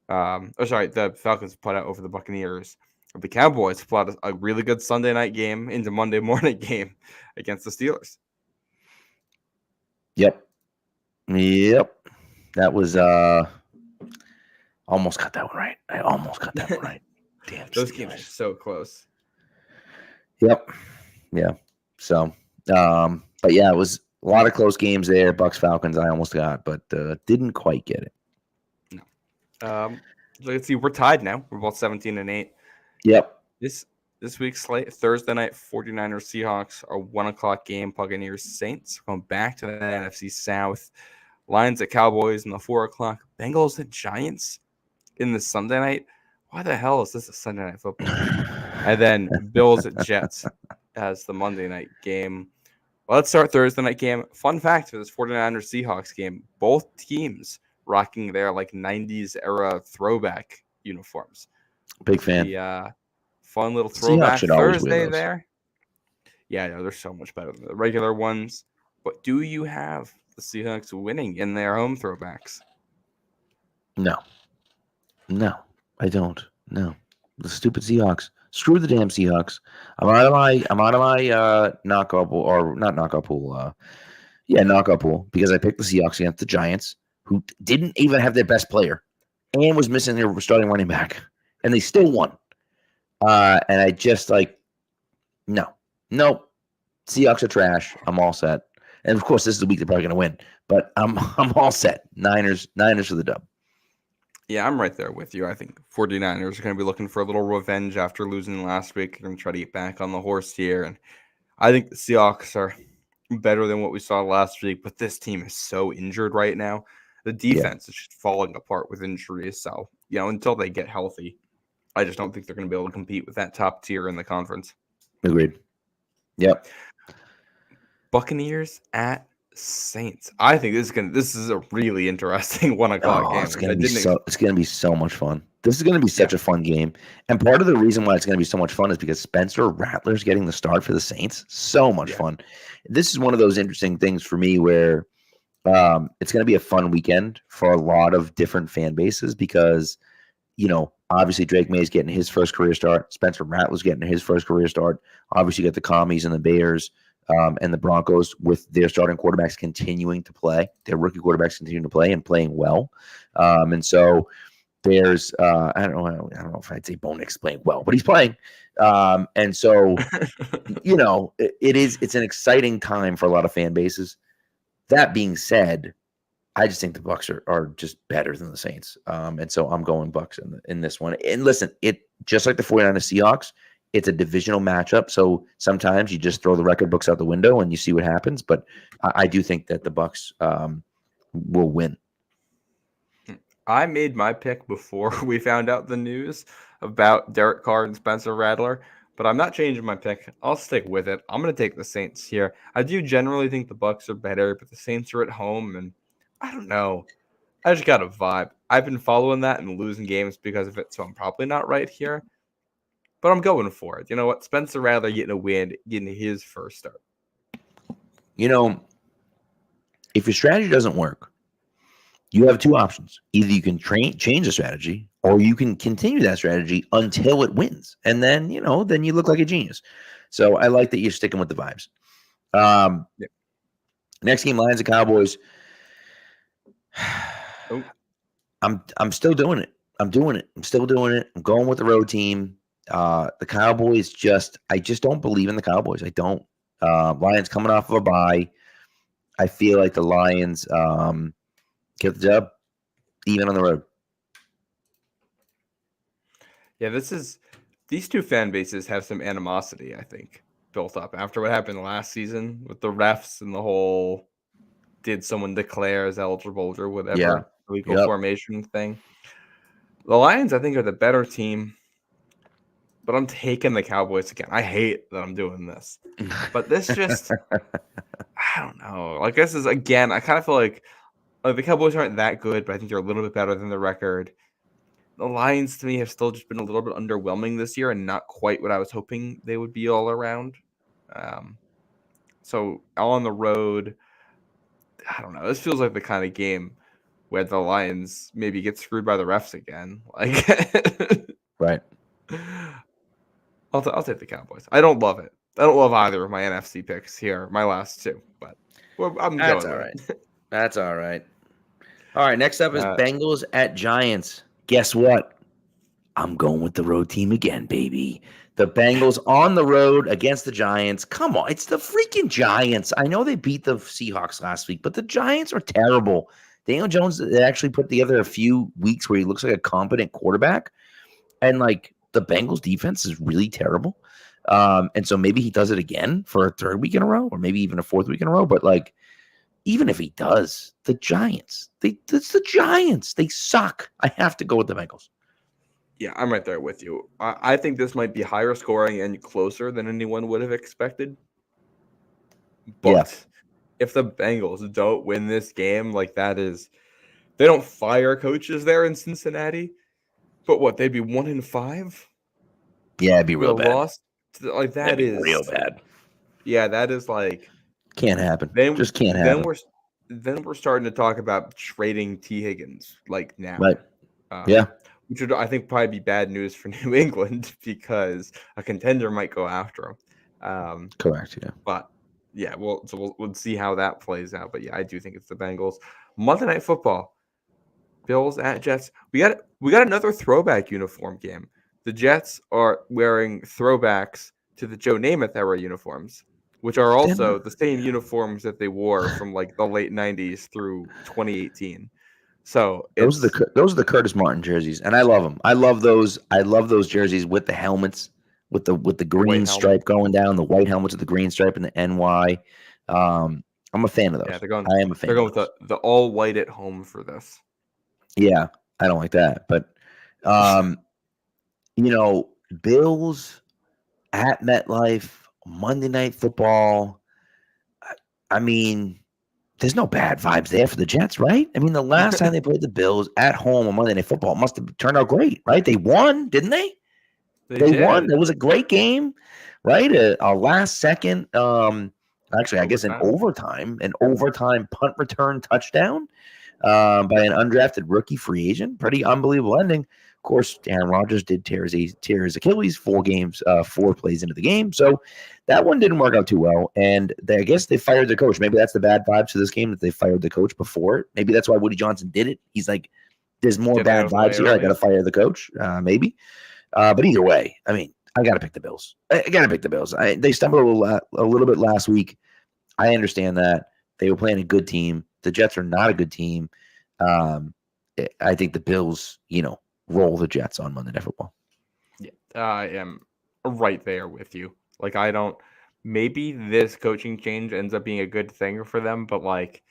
The Falcons put out over the Buccaneers. The Cowboys put out a really good Sunday night game into Monday morning game against the Steelers. Yep. That was almost got that one right. I almost got that one right. Damn, those Steelers. games are so close. Yep. Yeah. So, but yeah, it was a lot of close games there. Bucks Falcons, I almost got, but didn't quite get it. No. Let's see. We're tied now. We're both 17-8. Yep. This week's slate, Thursday night, 49ers Seahawks, our 1:00 game. Buccaneers Saints. Going back to the NFC South. Lions at Cowboys in the 4:00. Bengals at Giants in the Sunday night. Why the hell is this a Sunday night football game? And then Bills at Jets as the Monday night game. Well, let's start Thursday night game. Fun fact for this 49ers Seahawks game, both teams rocking their 90s era throwback uniforms. Big fan. The fun little throwback Thursday there. Yeah, they're so much better than the regular ones. But do you have the Seahawks winning in their home throwbacks? No, I don't. No, the stupid Seahawks. Screw the damn Seahawks. I'm out of my knockout pool, or not knockout pool. Knockout pool, because I picked the Seahawks against the Giants, who didn't even have their best player and was missing their starting running back, and they still won. And I just no. Seahawks are trash. I'm all set. And of course, this is the week they're probably going to win, but I'm all set. Niners for the dub. Yeah, I'm right there with you. I think 49ers are going to be looking for a little revenge after losing last week. They're going to try to get back on the horse here. And I think the Seahawks are better than what we saw last week, but this team is so injured right now. The defense is just falling apart with injuries. So, until they get healthy, I just don't think they're going to be able to compete with that top tier in the conference. Agreed. Yep. Buccaneers at Saints. I think this is a really interesting 1:00 game. It's gonna be so much fun. This is gonna be such a fun game. And part of the reason why it's gonna be so much fun is because Spencer Rattler's getting the start for the Saints. So much fun. This is one of those interesting things for me where it's gonna be a fun weekend for a lot of different fan bases because obviously Drake Maye is getting his first career start. Spencer Rattler's getting his first career start. Obviously, you got the Commies and the Bears. And the Broncos with their starting quarterbacks continuing to play, their rookie quarterbacks continuing to play and playing well. And so there's, I don't know if I'd say Bo Nix playing well, but he's playing. And so, it's an exciting time for a lot of fan bases. That being said, I just think the Bucs are just better than the Saints. And so I'm going Bucs in this one. And listen, it just like the 49ers Seahawks, it's a divisional matchup, so sometimes you just throw the record books out the window and you see what happens. But I do think that the Bucs will win. I made my pick before we found out the news about Derek Carr and Spencer Rattler, but I'm not changing my pick. I'll stick with it. I'm going to take the Saints here. I do generally think the Bucs are better, but the Saints are at home, and I don't know. I just got a vibe. I've been following that and losing games because of it, so I'm probably not right here. But I'm going for it. You know what? Spencer Rattler getting a win, getting his first start. If your strategy doesn't work, you have two options. Either you can change the strategy or you can continue that strategy until it wins. And then, then you look like a genius. So I like that you're sticking with the vibes. Next game, Lions and Cowboys. I'm still doing it. I'm doing it. I'm still doing it. I'm going with the road team. The Cowboys I just don't believe in the Cowboys. I don't. Lions coming off of a bye. I feel like the Lions get the dub, even on the road. Yeah, these two fan bases have some animosity, I think, built up after what happened last season with the refs and the whole did someone declare as eligible or whatever legal formation thing. The Lions, I think, are the better team. But I'm taking the Cowboys again. I hate that I'm doing this. But this just, I don't know. This is, again, I kind of feel like the Cowboys aren't that good, but I think they're a little bit better than the record. the Lions to me have still just been a little bit underwhelming this year and not quite what I was hoping they would be all around. So on the road, I don't know. This feels like the kind of game where the Lions maybe get screwed by the refs again. Like, Right. I'll take the Cowboys. I don't love it. I don't love either of my NFC picks here, my last two, but I'm That's going all with right. it. That's all right. All right. Next up is Uh, Bengals at Giants. Guess what? I'm going with the road team again, baby. The Bengals on the road against the Giants. Come on. It's the freaking Giants. I know they beat the Seahawks last week, but the Giants are terrible. Daniel Jones actually put together a few weeks where he looks like a competent quarterback. And like the Bengals defense is really terrible. And so maybe he does it again for a third week in a row, or maybe even a fourth week in a row. But like, even if he does, the Giants, it's the Giants. They suck. I have to go with the Bengals. yeah, I'm right there with you. I think this might be higher scoring and closer than anyone would have expected. Yeah. But if the Bengals don't win this game, like that is, they don't fire coaches there in Cincinnati. But what, they'd be 1-5? Yeah, it'd be With real a bad. loss? Like that That'd be is real bad. Yeah, that is like Can't happen. then Just can't then happen. we're starting to talk about trading T. Higgins like now. Right. Um, Yeah. which would I think probably be bad news for New England because a contender might go after him. Correct. Yeah. But yeah, we'll see how that plays out. But yeah, I do think it's the Bengals. Monday Night Football, Bills at Jets. We got another throwback uniform game. The Jets are wearing throwbacks to the Joe Namath era uniforms, which are also the same uniforms that they wore from like the late 90s through 2018. So those are the Curtis Martin jerseys, and I love them. I love those. I love those jerseys with the helmets, with the green stripe going down, the white helmets with the green stripe and the NY. I'm a fan of those. Yeah, I am a fan. They're going with the all white at home for this. Yeah, I don't like that, but Bills at MetLife, Monday Night Football. I mean, there's no bad vibes there for the Jets, right? I mean, the last time they played the Bills at home on Monday Night Football must have turned out great, right? They won, didn't they? They won. It was a great game, right? A last second, actually, I guess an overtime punt return touchdown by an undrafted rookie free agent. Pretty unbelievable ending. Of course, Aaron Rodgers did tear his Achilles 4 plays into the game. So that one didn't work out too well. And I guess they fired the coach. Maybe that's the bad vibes to this game, that they fired the coach before it. Maybe that's why Woody Johnson did it. He's like, there's more bad vibes here. I got to fire the coach. Maybe. But either way, I mean, I got to pick the Bills. They stumbled a little bit last week. I understand that. They were playing a good team. The Jets are not a good team. I think the Bills, roll the Jets on Monday Night Football. Yeah, I am right there with you. Like, maybe this coaching change ends up being a good thing for them, but like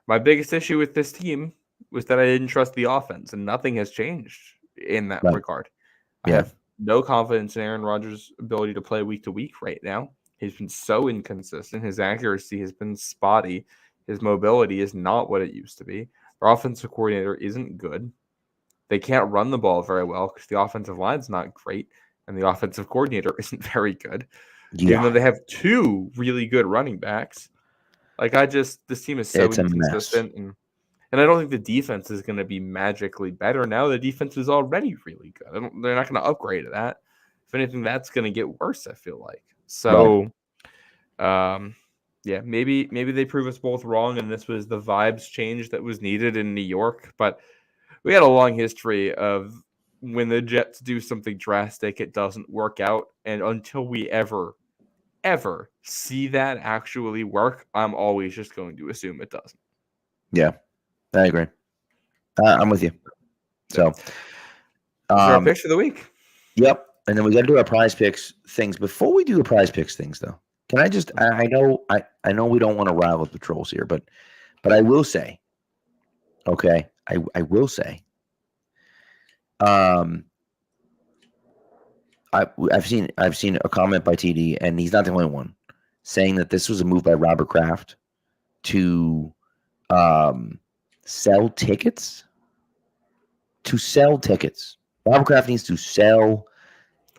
my biggest issue with this team was that I didn't trust the offense, and nothing has changed in that regard. I have no confidence in Aaron Rodgers' ability to play week to week right now. He's been so inconsistent. His accuracy has been spotty. His mobility is not what it used to be. Our offensive coordinator isn't good. They can't run the ball very well because the offensive line's not great, and the offensive coordinator isn't very good. Yeah. Even though they have 2 really good running backs. Like, this team is so inconsistent, and I don't think the defense is going to be magically better. Now the defense is already really good. They're not going to upgrade to that. If anything, that's going to get worse, I feel like. So, yeah, maybe they prove us both wrong, and this was the vibes change that was needed in New York. But we had a long history of when the Jets do something drastic, it doesn't work out. And until we ever see that actually work, I'm always just going to assume it doesn't. Yeah, I agree. I'm with you. So, our picks of the week. Yep. And then we got to do our prize picks things. Before we do the prize picks things, though, can I just? I know we don't want to rival the trolls here, but I will say, okay, I will say, I've seen a comment by TD, and he's not the only one, saying that this was a move by Robert Kraft to sell tickets to sell tickets. Bobcraft needs to sell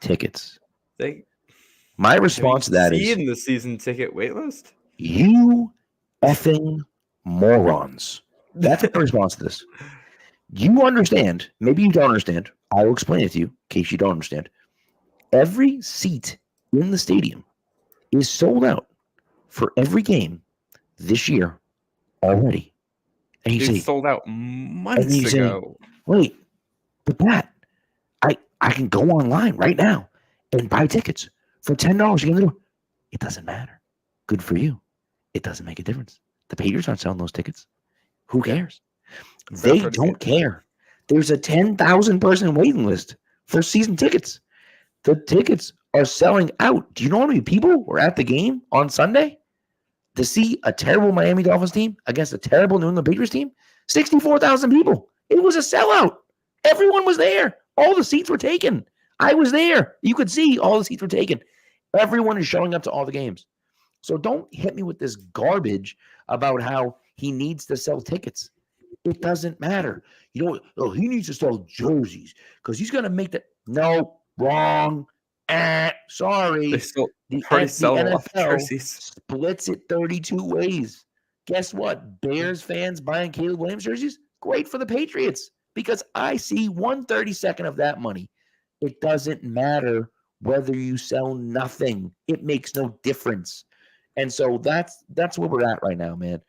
tickets. My response to that is, in the season ticket wait list? You effing morons. That's my response to this. You understand. Maybe you don't understand. I will explain it to you in case you don't understand. Every seat in the stadium is sold out for every game this year already. And you It say, sold out months you say, ago. wait, but Pat, I can go online right now and buy tickets for $10 to get in the door. It doesn't matter. Good for you. It doesn't make a difference. The Patriots aren't selling those tickets. Who cares? They don't care. There's a 10,000 person waiting list for season tickets. The tickets are selling out. Do you know how many people were at the game on Sunday to see a terrible Miami Dolphins team against a terrible New England Patriots team? 64,000 people. It was a sellout. Everyone was there. All the seats were taken. I was there. You could see all the seats were taken. Everyone is showing up to all the games. So don't hit me with this garbage about how he needs to sell tickets. It doesn't matter. You know, oh, he needs to sell jerseys because he's going to make the no wrong. Sorry. The NFL splits it 32 ways. Guess what? Bears fans buying Caleb Williams jerseys, great for the Patriots because I see 1/32 of that money. It doesn't matter whether you sell nothing. It makes no difference. And so that's where we're at right now, man.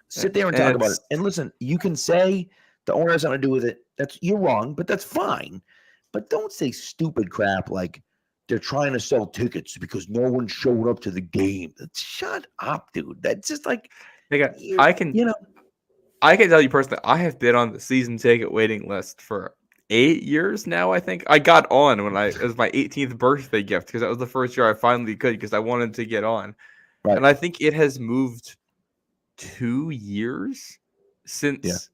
Sit there and talk about it. And listen, you can say the owner has nothing to do with it. You're wrong, but that's fine. But don't say stupid crap like they're trying to sell tickets because no one showed up to the game. Shut up, dude. That's just like I can tell you personally, I have been on the season ticket waiting list for 8 years now. I think I got on it was my 18th birthday gift because that was the first year I finally could because I wanted to get on. Right. And I think it has moved 2 years since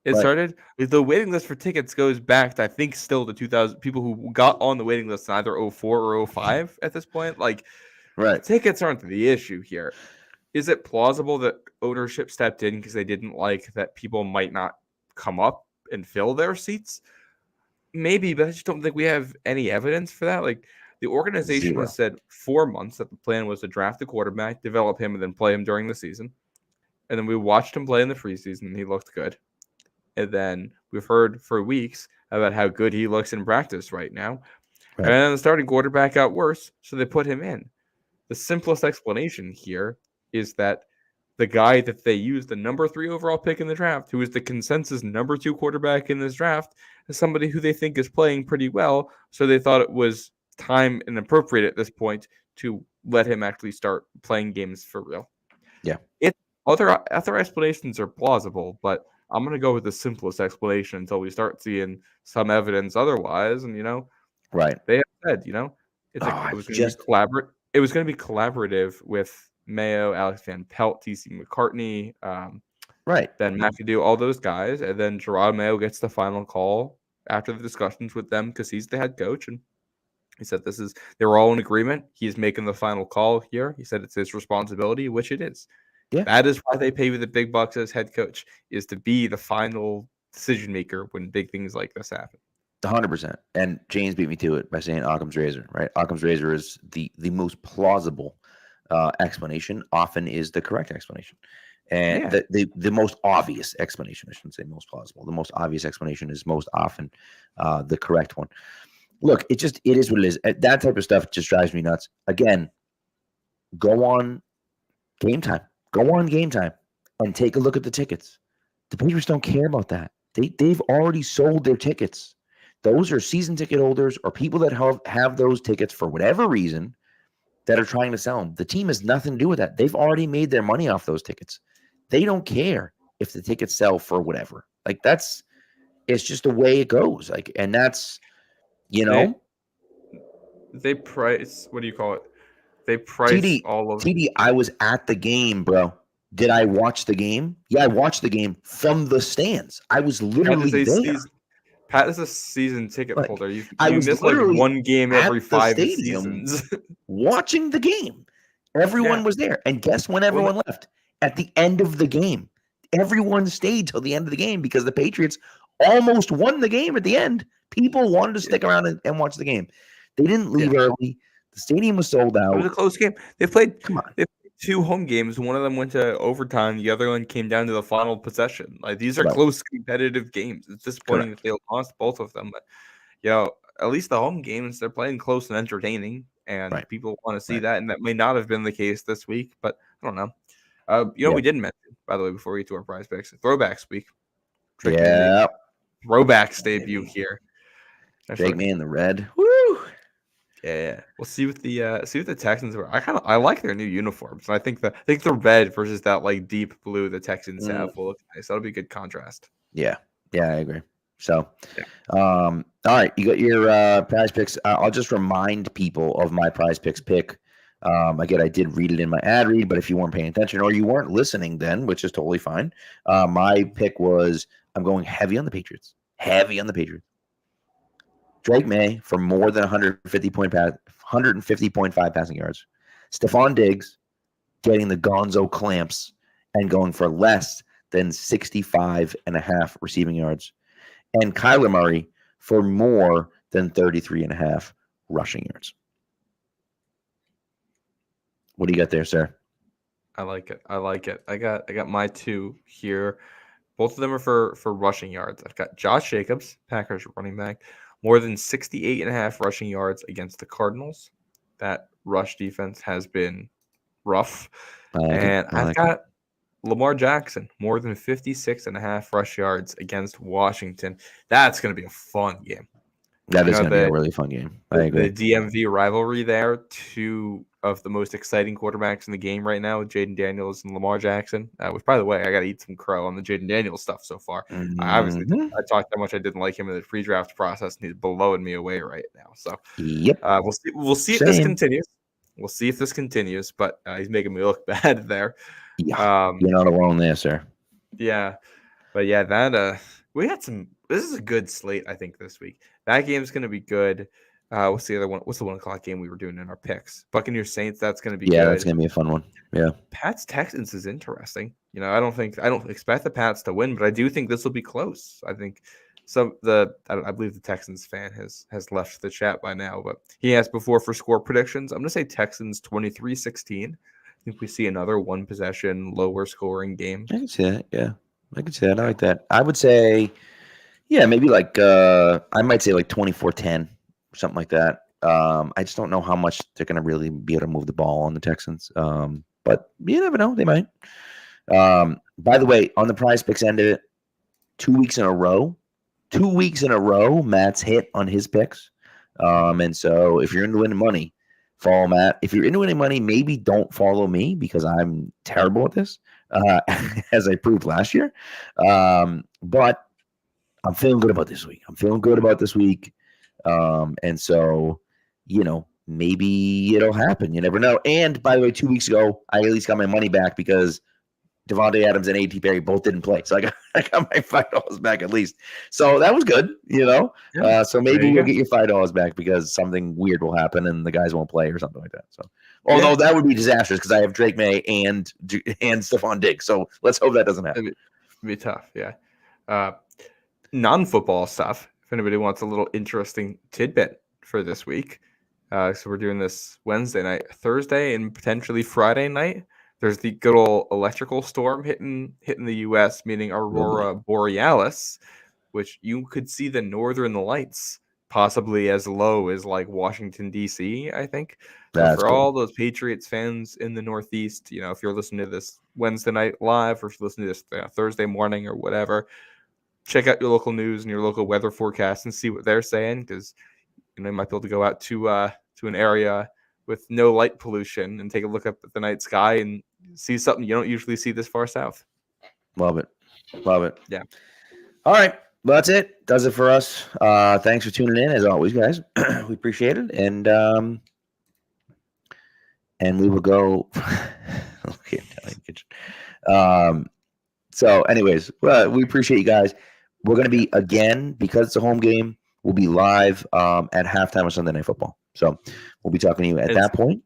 it started. The waiting list for tickets goes back to, I think, still the 2000 people who got on the waiting list in either 04 or 05 at this point. Like, tickets aren't the issue here. Is it plausible that ownership stepped in because they didn't like that people might not come up and fill their seats? Maybe, but I just don't think we have any evidence for that. Like, the organization has said 4 months that the plan was to draft a quarterback, develop him, and then play him during the season. And then we watched him play in the preseason, and he looked good. And then we've heard for weeks about how good he looks in practice right now. Right. And then the starting quarterback got worse, so they put him in. The simplest explanation here is that the guy that they used, the number 3 overall pick in the draft, who is the consensus number 2 quarterback in this draft, is somebody who they think is playing pretty well. So they thought it was time and appropriate at this point to let him actually start playing games for real. Yeah. Other explanations are plausible, but I'm going to go with the simplest explanation until we start seeing some evidence otherwise. And, they have said, it was going to be collaborative with Mayo, Alex Van Pelt, T.C. McCartney, Ben McAdoo, all those guys. And then Gerard Mayo gets the final call after the discussions with them because he's the head coach. And he said they were all in agreement. He's making the final call here. He said it's his responsibility, which it is. Yeah. That is why they pay you the big bucks as head coach, is to be the final decision maker when big things like this happen. 100%. And James beat me to it by saying Occam's razor, right? Occam's razor is the most plausible explanation, often is the correct explanation. And the most obvious explanation, I shouldn't say most plausible. The most obvious explanation is most often the correct one. Look, it is what it is. That type of stuff just drives me nuts. Again, go on Game Time. Go on Game Time and take a look at the tickets. The Patriots don't care about that. They've already sold their tickets. Those are season ticket holders or people that have those tickets for whatever reason that are trying to sell them. The team has nothing to do with that. They've already made their money off those tickets. They don't care if the tickets sell for whatever. Like, it's just the way it goes. Like, and that's, they price, what do you call it? They price all of TD, I was at the game, bro. Did I watch the game? Yeah, I watched the game from the stands. I was literally there. Pat is a season ticket holder. You miss like one game every 5 seasons. Watching the game. Everyone was there. And guess when everyone left? At the end of the game. Everyone stayed till the end of the game because the Patriots almost won the game at the end. People wanted to stick around and watch the game. They didn't leave early. The stadium was sold out. It was a close game. They played 2 home games. One of them went to overtime. The other one came down to the final possession. Like, these are close, competitive games. It's disappointing that they lost both of them, but at least the home games, they're playing close and entertaining, and people want to see that. And that may not have been the case this week, but I don't know. We didn't mention, by the way, before we get to our prize picks, Throwbacks week. Drake Maye, Throwbacks debut here. Drake Maye in the red. Woo! Yeah. We'll see what the Texans were. I like their new uniforms. And I think the red versus that like deep blue the Texans have will look nice. That'll be a good contrast. Yeah, I agree. So, all right, you got your prize picks. I'll just remind people of my prize picks pick. Again, I did read it in my ad read, but if you weren't paying attention or you weren't listening then, which is totally fine, my pick was I'm going heavy on the Patriots. Drake Maye for more than 150.5 passing yards. Stephon Diggs getting the gonzo clamps and going for less than 65.5 receiving yards. And Kyler Murray for more than 33.5 rushing yards. What do you got there, sir? I like it. I got my 2 here. Both of them are for rushing yards. I've got Josh Jacobs, Packers running back, more than 68.5 rushing yards against the Cardinals. That rush defense has been rough. I've got Lamar Jackson, more than 56.5 rush yards against Washington. That's going to be a fun game. That is going to be a really fun game. I agree. The DMV rivalry there, 2 of the most exciting quarterbacks in the game right now, Jaden Daniels and Lamar Jackson. Which, by the way, I got to eat some crow on the Jaden Daniels stuff so far. Obviously, I talked how much I didn't like him in the pre-draft process, and he's blowing me away right now. So, we'll see if this continues. We'll see if this continues, but he's making me look bad there. Yeah, you're not alone there, sir. Yeah, but that we had some. This is a good slate, I think, this week. That game's going to be good. What's the other one? What's the 1:00 game we were doing in our picks? Buccaneers Saints. That's going to be good. That's going to be a fun one. Yeah. Pats Texans is interesting. I don't expect the Pats to win, but I do think this will be close. I think I believe the Texans fan has left the chat by now, but he asked before for score predictions. I'm going to say Texans 23-16. I think we see another 1 possession, lower scoring game. I can see that. Yeah, I can see that. I like that. I would say, maybe like I might say like 24-10. Something like that. I just don't know how much they're going to really be able to move the ball on the Texans. But you never know. They might. By the way, on the prize picks end of it, 2 weeks in a row, Matt's hit on his picks. And so if you're into winning money, follow Matt. If you're into winning money, maybe don't follow me because I'm terrible at this, as I proved last year. But I'm feeling good about this week. And so, maybe it'll happen. You never know. And by the way, 2 weeks ago, I at least got my money back because Devontae Adams and A.T. Perry both didn't play. So I got my $5 back at least. So that was good, Yeah, so maybe you'll get your $5 back because something weird will happen and the guys won't play or something like that. So, although that would be disastrous because I have Drake Maye and Stephon Diggs. So let's hope that doesn't happen. It'd be tough. Yeah. Non-football stuff. If anybody wants a little interesting tidbit for this week. So we're doing this Wednesday night, Thursday, and potentially Friday night. There's the good old electrical storm hitting the U.S., meaning Aurora Borealis, which you could see the northern lights possibly as low as like Washington, D.C., I think. So for all those Patriots fans in the Northeast, if you're listening to this Wednesday night live or if you're listening to this Thursday morning or whatever, check out your local news and your local weather forecast and see what they're saying because you might be able to go out to an area with no light pollution and take a look up at the night sky and see something you don't usually see this far south. Love it. Yeah. All right. Well, that's it. Does it for us. Thanks for tuning in as always, guys. We appreciate it. And we will go. So anyways, we appreciate you guys. We're going to be, again, because it's a home game, we'll be live at halftime of Sunday Night Football. So we'll be talking to you at that point.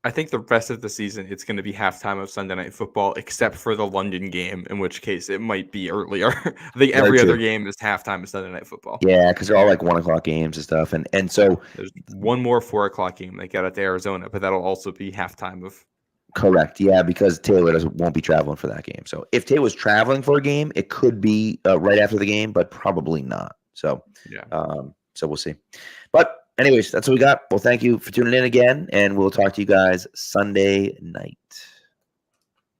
I think the rest of the season, it's going to be halftime of Sunday Night Football, except for the London game, in which case it might be earlier. I think every other game is halftime of Sunday Night Football. Yeah, because they're all like 1:00 games and stuff. And so there's one more 4:00 game they got at Arizona, but that'll also be halftime of. Correct. Yeah, because Taylor won't be traveling for that game. So if Taylor was traveling for a game, it could be right after the game, but probably not. So yeah. So we'll see. But anyways, that's what we got. Well, thank you for tuning in again, and we'll talk to you guys Sunday night.